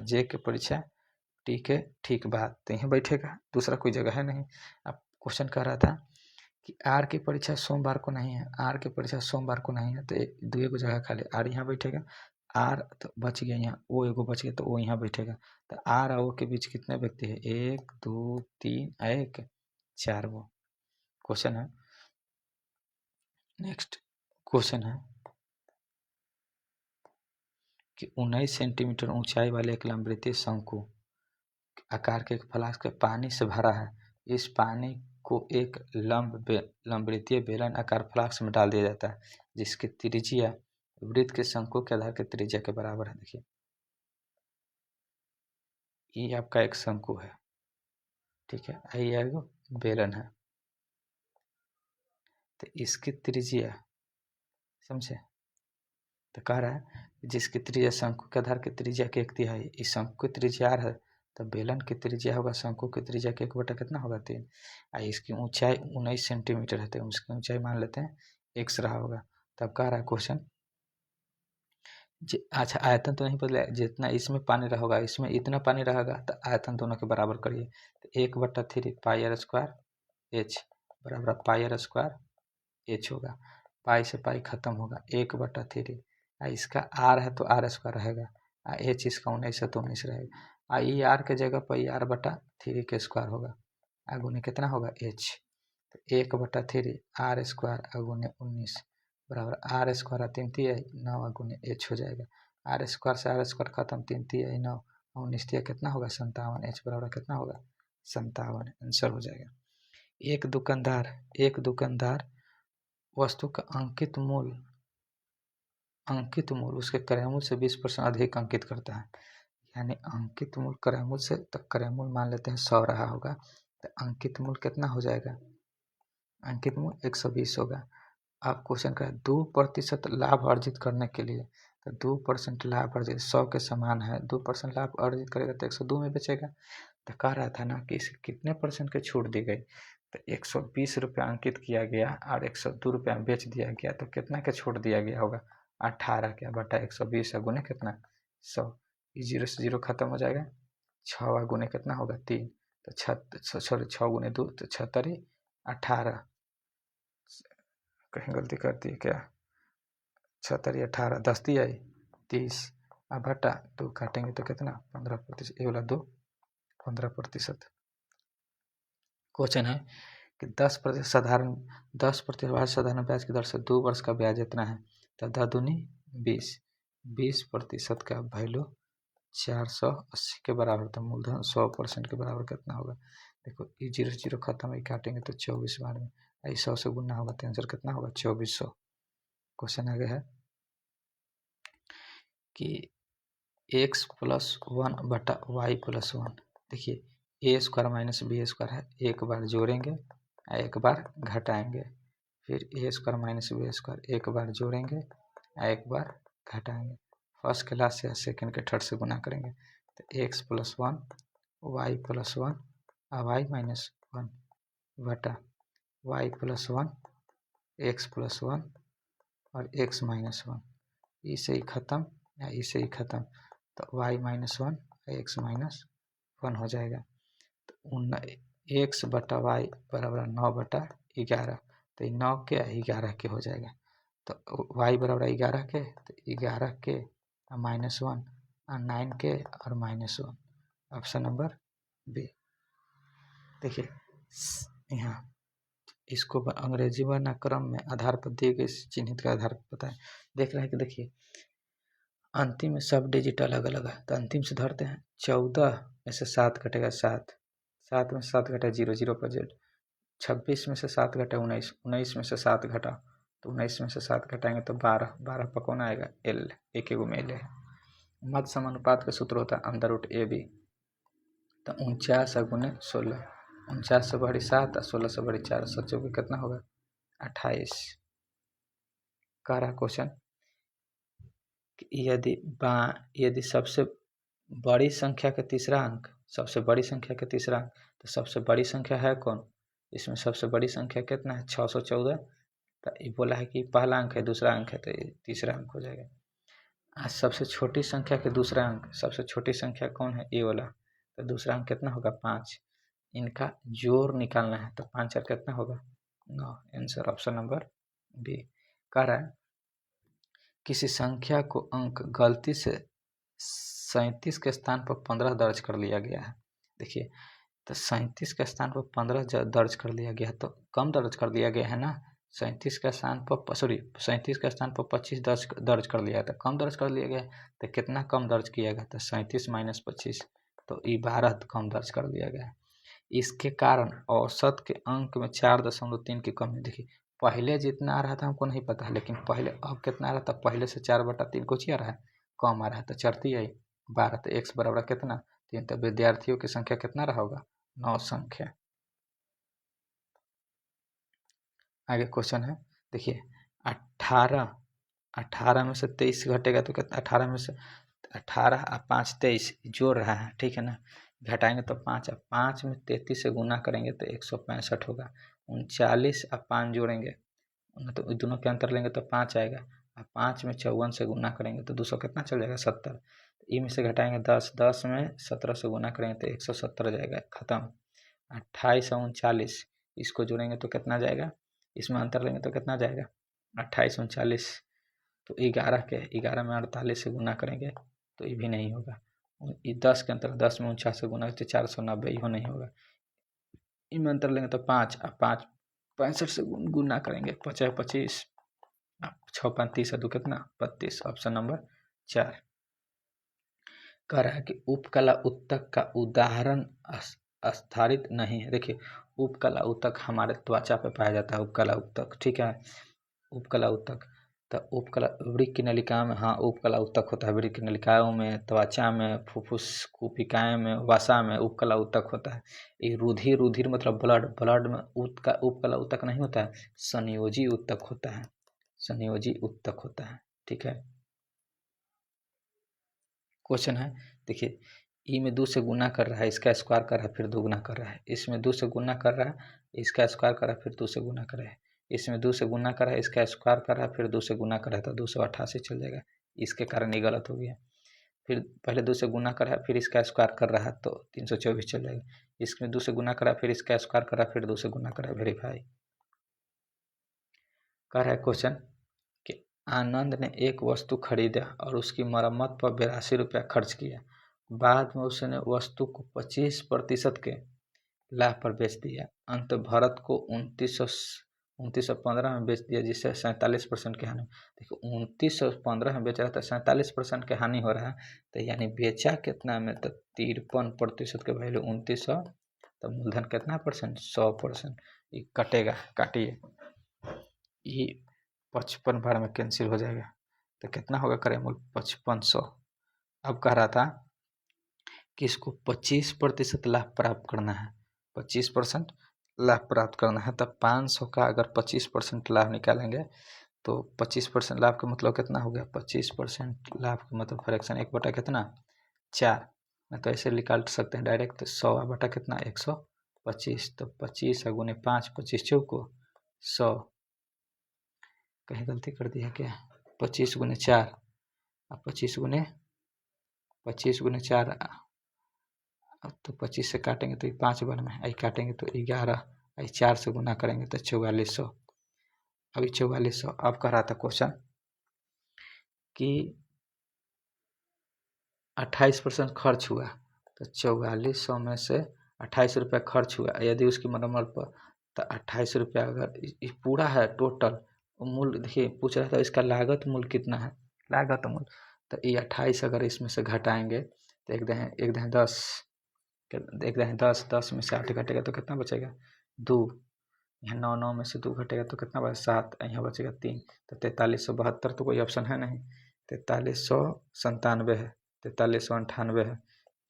टी के ठीक बाद, तो यहीं बैठेगा, दूसरा कोई जगह है नहीं। अब क्वेश्चन कह रहा था कि आर की परीक्षा सोमवार को नहीं है, आर की परीक्षा सोमवार को नहीं है, तो 2 गो जगह खाली, आर यहाँ बैठेगा, आर तो बच गया यहाँ, ओ एगो बच गया तो ओ यहाँ बैठेगा, तो आर और ओ के बीच कितने व्यक्ति है, 1 2 3 1 4 गो। क्वेश्चन है नेक्स्ट, क्वेश्चन है कि 19 सेंटीमीटर ऊंचाई वाले एक लंबवृत्तीय शंकु आकार के एक फ्लास्क पानी से भरा है। इस पानी को एक लंबवृत्तीय बेलन आकार फ्लास्क में डाल दिया जाता है, जिसकी त्रिज्या वृत्त के शंकु के आधार के त्रिज्या के बराबर है। देखिए ये आपका एक शंकु है, ठीक है, ये बेलन है, तो इसकी त्रिज्या समझे, तो कह रहा है जिसकी त्रिज्या शंकु के आधार की त्रिज्या के 1/3, इस शंकु की त्रिज्या r है, तो बेलन की त्रिज्या होगा शंकु की त्रिज्या के 1/3 कितना होगा 3, इसकी ऊंचाई 19 सेंटीमीटर है, तो उसकी ऊंचाई मान लेते हैं x रहा होगा। तब कह रहा है क्वेश्चन अच्छा आयतन तो नहीं बदला, जितना इसमें पानी रहेगा इसमें इतना पानी रहेगा, तो आयतन दोनों के बराबर करिए, तो 1/3 पाई r स्क्वायर h बराबर पाई r स्क्वायर h होगा, पाई से पाई खत्म होगा, 1/3, इसका r है तो r स्क्वायर रहेगा, h इसका 19 है तो 19 रहेगा, ये r के जगह पर r/3 के स्क्वायर होगा, गुने कितना होगा h, तो 1/3 r स्क्वायर अगुने 19 बराबर r स्क्वायर 3 9 गुने h हो जाएगा, r स्क्वायर से r स्क्वायर खत्म, 3 9 19 कितना होगा 57, h बराबर कितना होगा 57, आंसर हो जाएगा। एक दुकानदार वस्तु का अंकित मूल्य उसके क्रय मूल्य से 20% अधिक अंकित करता है, यानी अंकित मूल्य क्रय मूल्य से, तो क्रय मूल्य मान लेते हैं 100 रहा होगा, तो अंकित मूल्य कितना हो जाएगा, अंकित मूल्य 120 होगा। अब क्वेश्चन का 2% लाभ अर्जित करने के लिए, तो 2% लाभ अर्जित 100 के समान है, 2% लाभ अर्जित करेगा तो 102 में बेचेगा, तो कह रहा था ना कि इसे कितने % की छूट दी गई, तो 120 रुपया अंकित किया गया और 102 रुपया बेच दिया गया, तो कितना का छूट दिया गया होगा, 18 का बटा 120 गुने कितना 100, 0 से 0 खत्म हो जाएगा, 6 गुने कितना होगा 3, तो 6 गुने 2 तो 76, 18 कहीं गलती कर दी क्या, 76 18 10 दिया 30 अब बटा 2 काटेंगे तो कितना 15%, ये वाला 2 15%। क्वेश्चन है कि 10% साधारण 10% साधारण ब्याज की दर से 2 वर्ष का ब्याज इतना है, तो 10 दूनी 20% का वैल्यू 480 के बराबर, तो मूलधन 100% के बराबर कितना होगा। देखो ये 0 से 0 खत्म है, काटेंगे तो 24 बार में 100 से गुना होगा, तो आंसर कितना होगा 2400। क्वेश्चन आगे है कि x + 1 बटा y + 1, देखिए a² - b² है, एक बार जोड़ेंगे एक बार घटाएंगे, फिर a² - b² एक बार जोड़ेंगे एक बार घटाएंगे, फर्स्ट क्लास या सेकंड के थर्ड से गुना करेंगे, तो x + 1 y + 1 y - 1 बटा y + 1 x + 1 और x - 1, इसे ही खत्म या इसे ही खत्म, तो y - 1 x - 1 हो जाएगा, तो x बटा वाई बराबर 9 बटा 11, तो 9 के 11 के हो जाएगा, तो y बराबर 11 के, तो 11 के -1 और 9 के और -1, ऑप्शन नंबर बी। देखिए यहाँ इसको अंग्रेजी वर्णाक्रम में आधार पर दिए गए चिन्हित के आधार पर बताएं। देख रहे हैं कि देखिए अंतिम में सब डिजिट अलग अलग है, तो अंतिम से धरते हैं, 14 में से 7 घटेगा 7, 7 में से 7 घटा 0 0 पर जेड, 26 में से 7 घटा 19, 19 में से 7 घटा, तो 19 में से 7 घटाएंगे तो 12, 12 पर कौन आएगा एल, एक एगो में एल है। मध्य समानुपात का सूत्र होता है √AB, तो 49 गुने 16, 49 से बड़ी 7 और 16 से बड़ी 4, 7 चौके कितना होगा 28। कह रहा क्वेश्चन यदि सबसे बड़ी संख्या का तीसरा अंक, सबसे बड़ी संख्या का तीसरा अंक, तो सबसे बड़ी संख्या है कौन, इसमें सबसे बड़ी संख्या कितना है 614, तो ये बोला है कि पहला अंक है दूसरा अंक है, तो ये तीसरा अंक हो जाएगा। आज सबसे छोटी संख्या के दूसरा अंक, सबसे छोटी संख्या कौन है ये वाला, तो दूसरा अंक कितना होगा 5, इनका जोड़ निकालना है, तो 5 और कितना होगा 9, आंसर ऑप्शन नंबर बी। कह रहा है किसी संख्या को अंक गलती से 37 के स्थान पर 15 दर्ज कर लिया गया है। देखिए तो 37 के स्थान पर 15 दर्ज कर लिया गया है, तो कम दर्ज कर दिया गया है ना, 37 के स्थान पर 37 के स्थान पर 25 दर्ज कर लिया था, कम दर्ज कर लिया गया, तो कितना कम दर्ज किया गया, तो 37 - 25, तो 12 कम दर्ज कर दिया गया है। इसके कारण औसत के अंक में 4.3 की कमी। देखिए पहले जितना आ रहा था हमको नहीं पता है, लेकिन पहले अब कितना आ रहा था, पहले से 4/3 कुछ ही आ रहा है, कम आ रहा है, तो चढ़ती है 12, तो x बराबर कितना 3, तो विद्यार्थियों की संख्या कितना रहा होगा 9 संख्या। आगे क्वेश्चन है देखिए 18 में से 23 घटेगा तो कितना, 18 में से 18 और 5 23 जोड़ रहा है, ठीक है ना, घटाएंगे तो 5 और 5 में 33 से गुना करेंगे तो 165 होगा, 39 और 5 जोड़ेंगे तो दोनों के अंतर लेंगे तो 5 आएगा, और 5 में 54 से गुना करेंगे तो 200 कितना चल जाएगा 70, ई में से घटाएंगे 10, 10 में 17 से गुना करेंगे तो 170 जाएगा, खत्म। 28 और 39 इसको जोड़ेंगे तो कितना जाएगा, इसमें अंतर लेंगे तो कितना जाएगा 28 39, तो 11 में 48 से गुना करेंगे तो ये भी नहीं होगा, 10 के अंतर 10 में 49 से गुना तो 490, ये नहीं होगा, इनमें अंतर लेंगे तो 5 और 5 65 से गुना करेंगे 50 25, 6 5 30 और 2 कितना 32, ऑप्शन नंबर 4। कह रहा है कि उपकला उत्तक का उदाहरण आधारित नहीं है। देखिए उपकला उत्तक हमारे त्वचा पे पाया जाता है, उपकला उत्तक, ठीक है, उपकला उत्तक, तो उपकला वृक्क की नलिका में, हाँ उपकला उत्तक होता है वृक्क की नलिकाओं में, त्वचा में, फुफ्फुस कुपिकाएं में, वसा में उपकला उत्तक होता है। ये रुधिर मतलब ब्लड, ब्लड में उपकला उत्तक नहीं होता है, संयोजी उत्तक होता है, संयोजी उत्तक होता है, ठीक है। क्वेश्चन है देखिए ई में 2 से गुना कर रहा है, इसका स्क्वायर कर रहा है, फिर 2 गुना कर रहा है। इसमें 2 से गुना कर रहा है, इसका स्क्वायर कर रहा है, फिर 2 से गुना कर रहा है। इसमें 2 से गुना कर रहा है, इसका स्क्वायर कर रहा है, फिर 2 से गुना कर रहा है, तो 288 चल जाएगा। इसके कारण ये गलत हो गया। फिर पहले 2 से गुना कर रहा है, फिर इसका स्क्वायर कर रहा है, तो 324 चल जाएगा। इसमें 2 से गुना कर रहा है, फिर इसका स्क्वायर कर रहा है, फिर 2 से गुना कर रहा है, वेरीफाई। कह रहा है क्वेश्चन कि आनंद ने एक वस्तु खरीदा और उसकी मरम्मत पर 82 रुपया खर्च किया। बाद में उसने वस्तु को 25% के लाभ पर बेच दिया। अंत भरत को 2915 में बेच दिया, जिससे 47% की हानि। देखो 2915 में बेच रहा था, 47% की हानि हो रहा है, तो यानी बेचा कितना में, तो 53% के वैल्यू 2900, तो मूलधन कितना परसेंट, 100%। ये कटेगा, काटिए, ये 55 बार में कैंसिल हो जाएगा, तो कितना होगा करे मूल, 5500। अब कह रहा था कि इसको 25% लाभ प्राप्त करना है, 25% लाभ प्राप्त करना है, तब 500 का अगर 25% लाभ निकालेंगे तो 25% लाभ का मतलब कितना हो गया, 25% लाभ का मतलब फ्रैक्शन 1 बटा कितना, 4। मैं तो ऐसे निकाल सकते हैं डायरेक्ट, तो 100 बटा कितना, 125, तो 25 गुने 5, 25 चौको 100। कहीं गलती कर दी है क्या, 25 गुने 4, अब 25 गुने 4, अब तो 25 से काटेंगे तो ये 5 बन में, आई काटेंगे तो 11, आई 4 से गुना करेंगे तो 4400। अभी 4400। अब कह रहा था क्वेश्चन कि 28% खर्च हुआ, तो 4400 में से 28 रुपया खर्च हुआ, यदि उसकी मरम्मत पर, तो 28 रुपया अगर पूरा है टोटल मूल्य, देखिए पूछ रहा था इसका लागत मूल्य कितना है, लागत मूल्य, तो ये 28 अगर इसमें से घटाएंगे तो एक दहें 10, एक दहें 10, 10 में से 8 घटेगा तो कितना बचेगा, 2। यहाँ 9, 9 में से 2 घटेगा तो कितना बचेगा, 7, यहाँ बचेगा 3, तो 4372 तो कोई ऑप्शन है नहीं, 4397 है, 4398 है,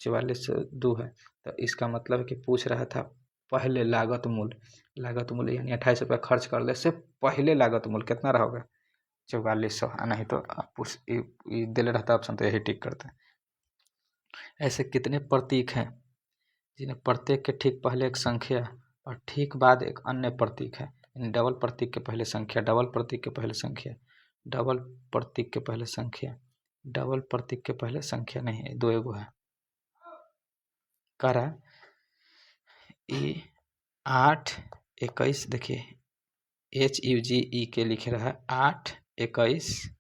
4402 है। तो इसका मतलब है कि पूछ रहा था पहले लागत मूल्य यानी 28 रुपया खर्च करने से पहले लागत मूल्य कितना रहोगा, 4400। नहीं तो पूछ दे रहता ऑप्शन, तो यही टिक करते हैं। ऐसे कितने प्रतीक हैं जिन्हें प्रत्येक के ठीक पहले एक संख्या और ठीक बाद एक अन्य प्रतीक है, यानी डबल प्रतीक के पहले संख्या, डबल प्रतीक के पहले संख्या, डबल प्रतीक के पहले संख्या, डबल प्रतीक के पहले संख्या नहीं है, 2 एगो है। कह रहा ये 8 21, देखिए HUGE के लिख रहा है 8 21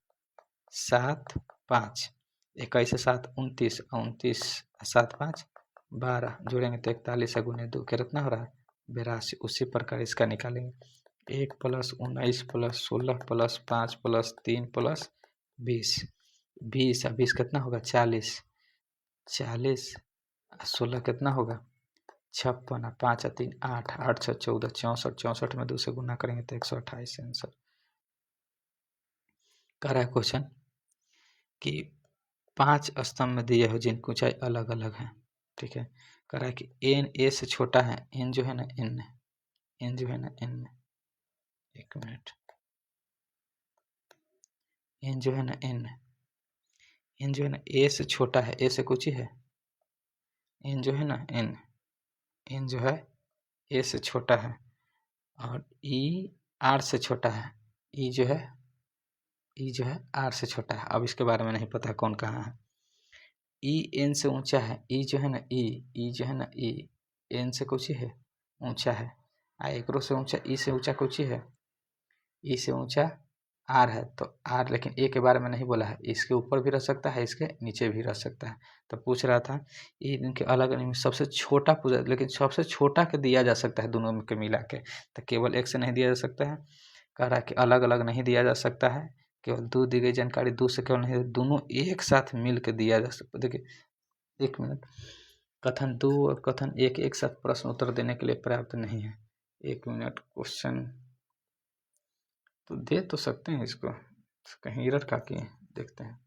7 5, 21 से 7 29, 29 7 5 12, जोड़ेंगे तो 41 गुने 2 कितना हो रहा है, 82। उसी प्रकार इसका निकालेंगे, 1 + 19 + 16 + 5 + 3 + 20, 20 और 20 कितना होगा, 40, 40 16 कितना होगा, 56, 5 और 3 8, 8 6 14, 64, 64 में 2 से गुना करेंगे तो 128 आंसर। कह रहा है क्वेश्चन कि 5 स्तंभ में दिए हो जिनकी ऊंचाई अलग अलग है, ठीक है। कह रहा है कि n a से छोटा है, n जो है ना n जो है ना n, एक मिनट, n जो है ना n जो है ना a से छोटा है, a से कुछ ही है, n जो है ना n जो है a से छोटा है, और e r से छोटा है, e जो है r से छोटा है। अब इसके बारे में नहीं पता कौन कहाँ है। ई n से ऊंचा है, ई जो है ना ई जो है ना ई n से कुछ ही है, ऊंचा है, एक से ऊंचा, ई से ऊंचा कुछ ही है, ई से ऊंचा r है, तो r, लेकिन ए के बारे में नहीं बोला है, इसके ऊपर भी रह सकता है, इसके नीचे भी रह सकता है। तो पूछ रहा था ये इनके अलग नहीं, सबसे छोटा पूछा, लेकिन सबसे छोटा के दिया जा सकता है दोनों के मिला के, तो केवल एक से नहीं दिया जा सकता है। कह रहा है कि अलग अलग नहीं दिया जा सकता है, केवल 2 दी गई जानकारी 2 से केवल नहीं, दोनों एक साथ मिल के दिया जा सकता है। देखिए 1 मिनट, कथन 2 और कथन 1 एक साथ प्रश्न उत्तर देने के लिए पर्याप्त नहीं है। 1 मिनट, क्वेश्चन तो दे तो सकते हैं इसको, कहीं एरर का किए देखते हैं।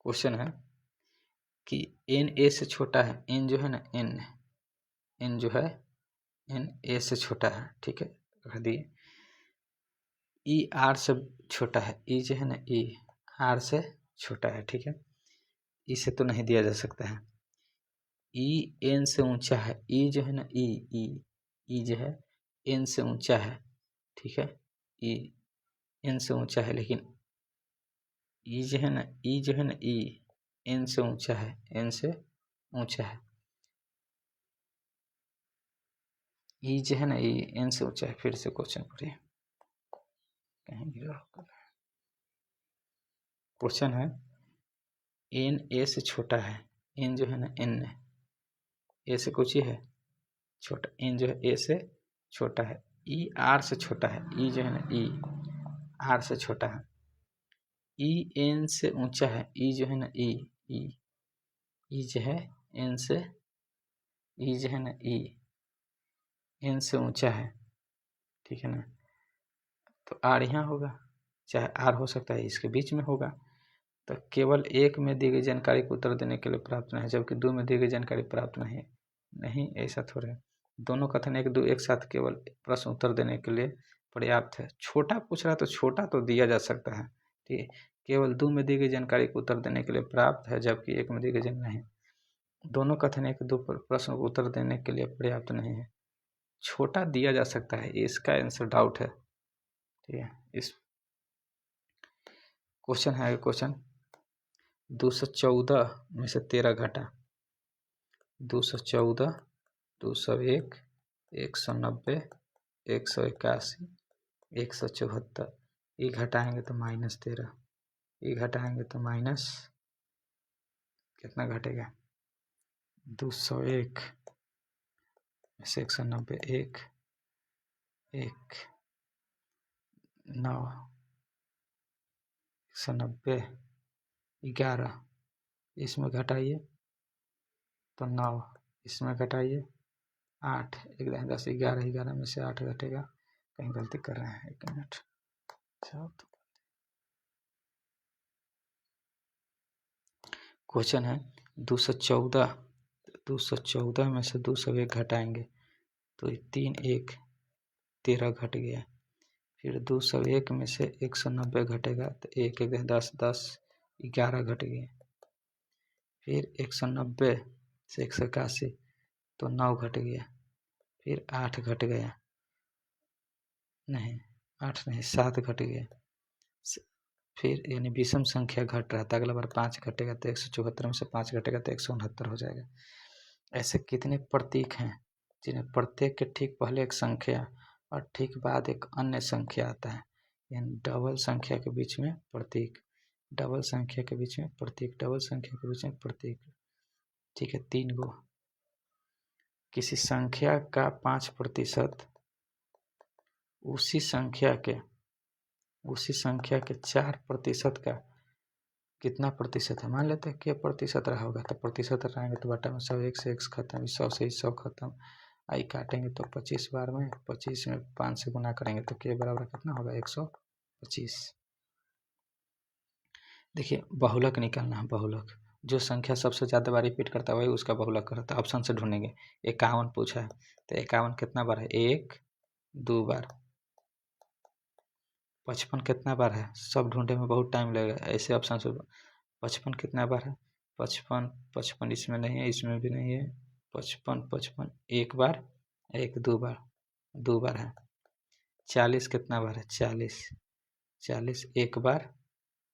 क्वेश्चन है कि n a से छोटा है, n जो है ना n जो है n a से छोटा है, ठीक है, रख दिए। e r से छोटा है, e जो है ना e r से छोटा है, ठीक है। इसे तो नहीं दिया जा सकता है। ई एन से ऊंचा है, ई जो है ना, ई ई ई जो है एन से ऊंचा है, ठीक है, ई एन से ऊंचा है, लेकिन ई जो है ना, ई जो है ना, ई एन से ऊंचा है, एन से ऊंचा है, ई जो है ना, ई एन से ऊंचा है। फिर से क्वेश्चन पढ़िए, कहीं गिरा होगा। क्वेश्चन है एन ए से छोटा है, एन जो है ना, एन ए से कुछ ही है छोटा, एन जो है ए से छोटा है, ई आर से छोटा है, ई जो है ना, ई आर से छोटा है, ई एन से ऊंचा है, ई जो है ना, ई ई ई जो है एन से, ई जो है ना, ई एन से ऊंचा है, ठीक है ना, तो आर यहाँ होगा, चाहे आर हो सकता है इसके बीच में होगा। तो केवल एक में दी गई जानकारी को उत्तर देने के लिए प्राप्त नहीं है, जबकि दो में दी गई जानकारी प्राप्त नहीं, नहीं ऐसा थोड़ा है। दोनों कथन एक दो एक साथ केवल प्रश्न उत्तर देने के लिए पर्याप्त है। छोटा पूछ रहा है तो छोटा तो दिया जा सकता है, ठीक है, केवल दो में दी गई जानकारी को उत्तर देने के लिए पर्याप्त है, जबकि एक में दी गई जानकारी नहीं। दोनों कथन एक दो प्रश्न को उत्तर देने के लिए पर्याप्त नहीं है, छोटा दिया जा सकता है, इसका आंसर डाउट है, ठीक है। इस क्वेश्चन है, क्वेश्चन 214 में से 13 घटा, 214, 201, 190, 181, 174, ये घटाएंगे तो -13, ये घटाएंगे तो माइनस कितना घटेगा, 201 में से 190, 1 9, 190, 11, इसमें घटाइए तो 9, इसमें घटाइए 8, 1 10 11, 11 में से 8 घटेगा, कहीं गलती कर रहे हैं, 1 मिनट। क्वेश्चन है 214, 214 में से 201 घटाएंगे तो 3 1 13 घट गया, फिर 201 में से 190 घटेगा तो 1 1 10 10 11 घट गया, फिर 190 से 181 तो 9 घट गया, फिर 8 घट गया, नहीं 8 नहीं 7 घट गया, फिर यानी विषम संख्या घट रहा था, अगला बार 5 घटेगा तो 174 में से 5 घटेगा तो 169 हो जाएगा। ऐसे कितने प्रतीक हैं जिन्हें प्रत्येक के ठीक पहले एक संख्या और ठीक बाद एक अन्य संख्या आता है, यानी डबल संख्या के बीच में प्रतीक, डबल संख्या के बीच में प्रतीक, डबल संख्या के बीच में प्रतीक, ठीक है। 3 गो। किसी संख्या का 5% उसी संख्या के 4% का कितना प्रतिशत है, मान लेते हैं क्या प्रतिशत रहा होगा, तो प्रतिशत रहेंगे तो बटा में 100, 1 से 1 खत्म, 100 से 100 खत्म, आई काटेंगे तो 25 बार में, 25 में 5 से गुना करेंगे तो के बराबर कितना होगा, 125। देखिए बहुलक निकालना है, बहुलक जो संख्या सबसे ज़्यादा बार रिपीट करता है वही उसका बहुलक करता है। ऑप्शन से ढूंढेंगे, 51 पूछा है तो 51 कितना बार है, 1 2 बार, 55 कितना बार है, सब ढूंढने में बहुत टाइम लगेगा, ऐसे ऑप्शन से 55 कितना बार है, 55 इसमें नहीं है, इसमें भी नहीं है, 55 एक बार, 1 2 बार, 2 बार है। 40 कितना बार है, 40 एक बार,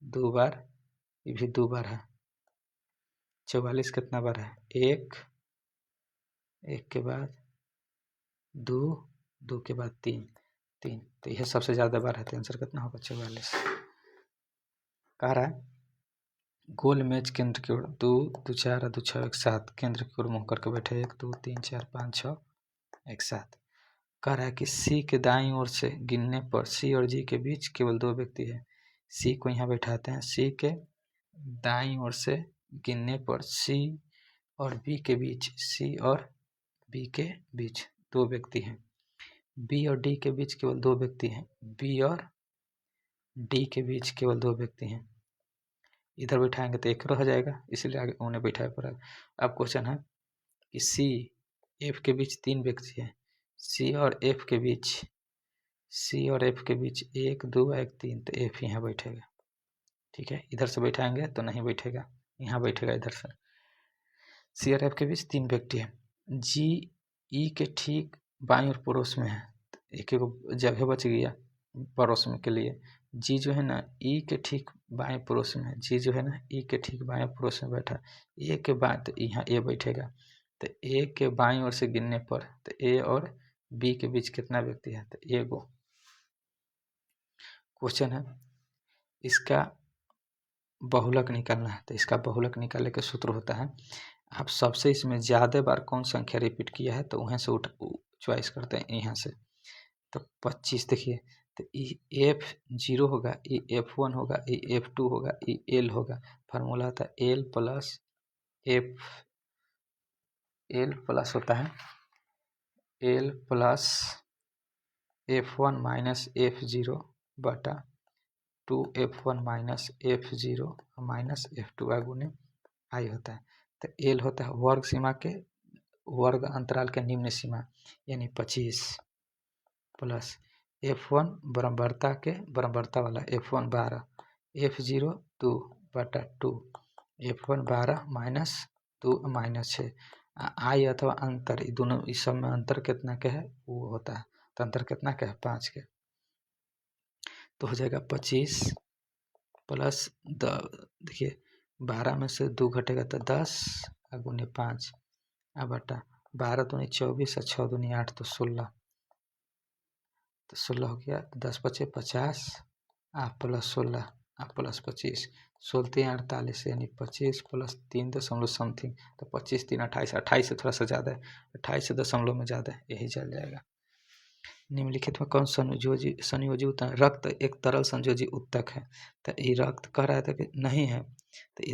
2 बार, ये भी 2 बार है। 44 कितना बार है, 1 के बाद 2, 2 के बाद 3, तो यह सबसे ज़्यादा बार है, तो आंसर कितना होगा, 44। कह रहा है गोल मेज केंद्र की ओर 2 2 4 2 6 1 7 केंद्र की ओर मुँह करके बैठे, 1 2 3 4 5 6 1 7। कह रहा है कि सी के दाईं ओर से गिनने पर सी और जी के बीच केवल 2 व्यक्ति है। सी को यहाँ बैठाते हैं, सी के दाईं ओर से गिनने पर सी और बी के बीच, सी और बी के बीच 2 व्यक्ति हैं। बी और डी के बीच केवल 2 व्यक्ति हैं, बी और डी के बीच केवल 2 व्यक्ति हैं। इधर बैठाएंगे तो 1 रह जाएगा, इसलिए आगे उन्हें बैठाया पड़ा। अब क्वेश्चन है कि सी एफ के बीच 3 व्यक्ति हैं, सी और एफ के बीच 1 2 1 3, तो एफ यहाँ बैठेगा, ठीक है। इधर से बैठाएंगे तो नहीं बैठेगा, यहाँ बैठेगा इधर से। सी और एफ के बीच 3 व्यक्ति है। जी ई के ठीक बाईं और पड़ोस में है, एक जगह बच गया पड़ोस में के लिए। जी जो है ना ई के ठीक बाएं पड़ोस में है, जी जो है ना ई के ठीक बाएं पड़ोस में बैठा। ए के बाएं तो यहाँ ए बैठेगा, तो ए के बाईं ओर से गिनने पर तो ए और बी के बीच कितना व्यक्ति है, तो ए गो। क्वेश्चन है इसका बहुलक निकालना है, तो इसका बहुलक निकालने का सूत्र होता है, आप सबसे इसमें ज़्यादा बार कौन संख्या रिपीट किया है तो वहाँ से चॉइस करते हैं यहाँ से। तो 25 देखिए, तो F0 होगा, F1 होगा, F2 होगा, L होगा। फार्मूला होता है L प्लस L प्लस होता है L plus F1 minus F0 बटा 2F1 minus F0 minus F2 गुने आई होता है। तो L होता है वर्ग सीमा के वर्ग अंतराल के निम्न सीमा यानी 25 प्लस F1 बराबरता के बराबरता वाला F1 12, F0 2 बटा 2, F1 12 माइनस 2 माइनस 6। आई अथवा अंतर दोनों इस सब में अंतर कितना के है वो होता है, तो अंतर कितना के है 5 के। तो हो जाएगा 25 प्लस देखिए 12 में से 2 घटेगा तो 10 गुने 5 बटा 12 दूनी 24 और 6 दूनी 8 तो 16, तो 16 हो गया। 10 बचे 50 प्लस 16 प्लस 25 16 48 यानी 25 प्लस 3 दशमलव समथिंग, तो 25 3 28, 28 से थोड़ा सा ज़्यादा है, 28 दशमलव में ज़्यादा है, यही चल जाएगा। निम्नलिखित में कौन संयोजी रक्त एक तरल संयोजी उत्तक है, तो ये रक्त कह रहा था कि नहीं है, तो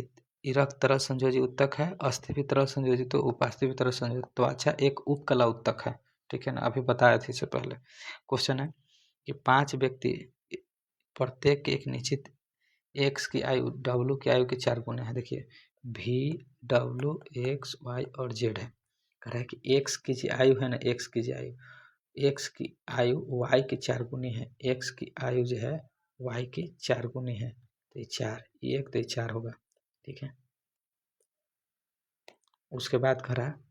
ये रक्त तरल संयोजी उत्तक है, अस्थि भी तरल संयोजी तो उपास्थि भी तरल संयोजी, तो अच्छा एक उपकला उत्तक है, ठीक है ना, अभी बताया था इससे पहले। क्वेश्चन है कि 5 व्यक्ति प्रत्येक एक निश्चित एक्स की आयु डब्लू की आयु के 4 गुने है। देखिए भी डब्लू एक्स वाई और जेड है, कह रहा है कि एक्स की जो आयु है ना, एक्स की जो आयु एक्स की आयु वाई की 4 गुनी है, एक्स की आयु जो है वाई की 4 गुनी है, तो ये 4 ये 1 तो ये 4 होगा, ठीक है। उसके बाद कह रहा है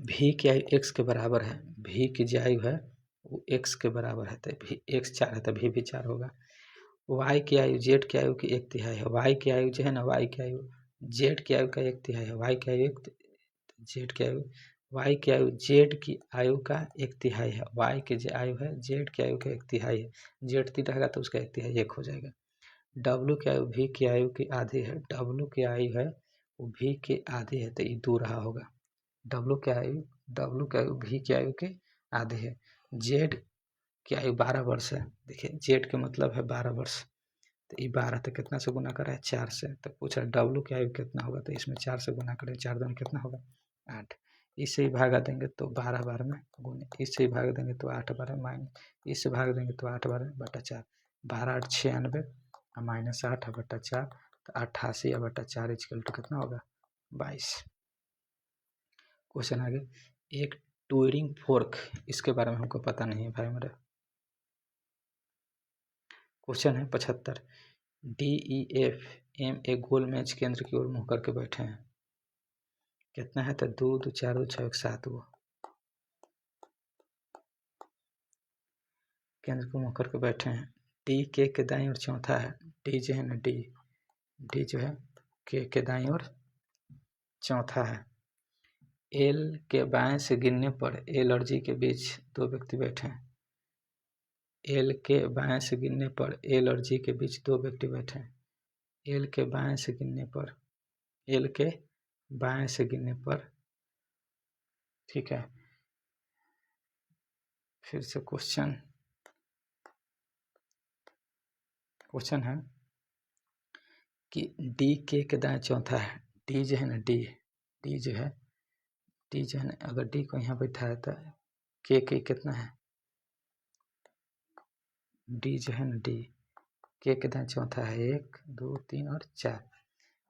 भी की आयु एक्स के बराबर है, भी की जो आयु है वो एक्स के बराबर है, तो भी एक्स 4 है तो भी 4 होगा। वाई की आयु जेड की आयु की 1/3 है, वाई की आयु जो है ना वाई की आयु जेड की आयु का 1/3 है, वाई की आयु जेड की आयु वाई की आयु जेड की आयु का 1/3 है, वाई की जो आयु है जेड की आयु का 1/3 है, जेड 3 रहेगा तो उसका 1/3 1 हो जाएगा। डब्लू की आयु भी की आयु की आधी है, डब्लू की आयु है वो भी की आधी है, तो ये 2 रहा होगा। डब्लू की आयु भी की आयु के आधी है। जेड की आयु 12 वर्ष है, देखिए जेड के मतलब है 12 वर्ष, तो ये 12 तो कितना से गुना करा है 4 से, तो पूछा डब्लू की आयु कितना होगा, तो इसमें 4 से गुना करें, 4 दूनी कितना होगा 8, इससे ही भागा देंगे तो 12 बार में गुने, इससे ही भाग देंगे तो 8 बार माइनस, इससे भाग देंगे तो 8 बार बटा 4, 12 8 96 माइनस 8 बटा 4, तो 88 बटा 4 इक्वल टू कितना होगा 22। क्वेश्चन आगे, एक ट्यूरिंग फोर्क, इसके बारे में हमको पता नहीं है भाई मेरे। क्वेश्चन है 75, DEF M एक गोल मैच केंद्र की ओर मुँह करके बैठे हैं, कितना है तो 2 2 4 2 6 1 7 वो केंद्र को मुँह करके बैठे हैं। डी के दाईं ओर चौथा है, डी जो है ना डी जो है के दाईं ओर चौथा है। एल के बाएं से गिनने पर एल और जी के बीच 2 व्यक्ति बैठे हैं, एल के बाएं से गिनने पर एल और जी के बीच 2 व्यक्ति बैठे हैं, एल के बाएं से गिनने पर एल के बाएं से गिनने पर, ठीक है। फिर से क्वेश्चन है कि डी के दाएं चौथा है, डी जो है ना डी जो है ना, अगर डी को यहाँ बैठाया तो के कितना है, डी जो है ना के दाएं चौथा है 1 2 3 और 4।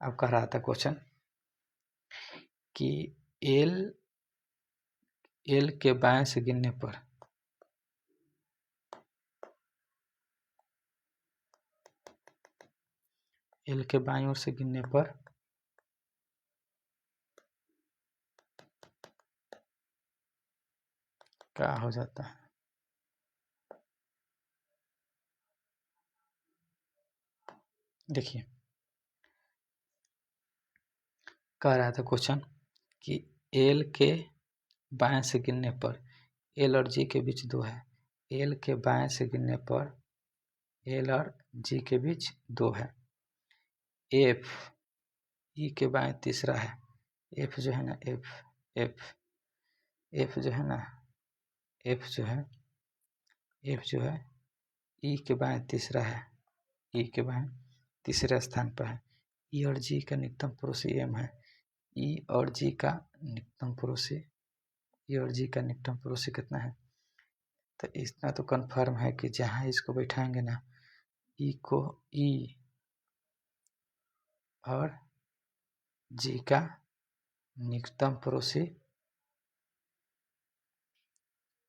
अब कह रहा था क्वेश्चन कि एल के बाएं से गिनने पर एल के बाईं ओर से गिनने पर क्या हो जाता है? देखिए, कह रहा था क्वेश्चन कि एल के बाएं से गिनने पर एल और जी के बीच 2 है। एल के बाएं से गिनने पर एल और जी के बीच 2 है। एफ ई के बाएं तीसरा है। एफ जो है ना, एफ जो है ना, एफ जो है ई के बाएं तीसरा है। ई के बाएं तीसरे स्थान पर है। ई और जी का निकटतम पड़ोसी एम है। ई और जी का निकटतम पड़ोसी कितना है? तो इतना तो कन्फर्म है कि जहाँ इसको बैठाएंगे ना, ई को ई और जी का निकटतम पड़ोसी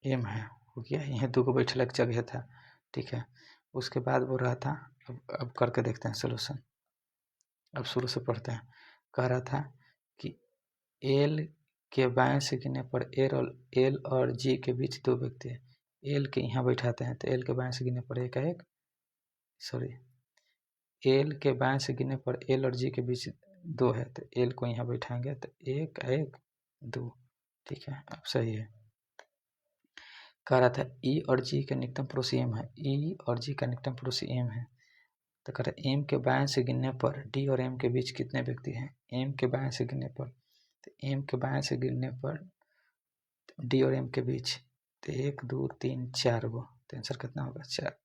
एम है। हो गया, यहीं 2 को बैठे एक जगह था। ठीक है, उसके बाद बोल रहा था, अब करके देखते हैं सोल्यूशन। अब शुरू से पढ़ते हैं। कह रहा था कि एल के बाएं से गिनने पर एल और जी के बीच 2 व्यक्ति है। एल के यहाँ बैठाते हैं तो एल के बाएं से गिनने पर एल के बाएं से गिनने पर एल और जी के बीच 2 है, तो एल को यहाँ बैठाएंगे तो 1 2। ठीक है, अब सही है। कह रहा था ई और जी का निकटतम पड़ोसी एम है। ई और जी का निकटतम पड़ोसी एम है, तो कह रहा है एम के बाएं से गिनने पर डी और एम के बीच कितने व्यक्ति हैं? एम के बाएं से गिनने पर, तो एम के बाएं से गिनने पर डी और एम के बीच तो 1 2 3 4 गो, तो आंसर कितना होगा? 4।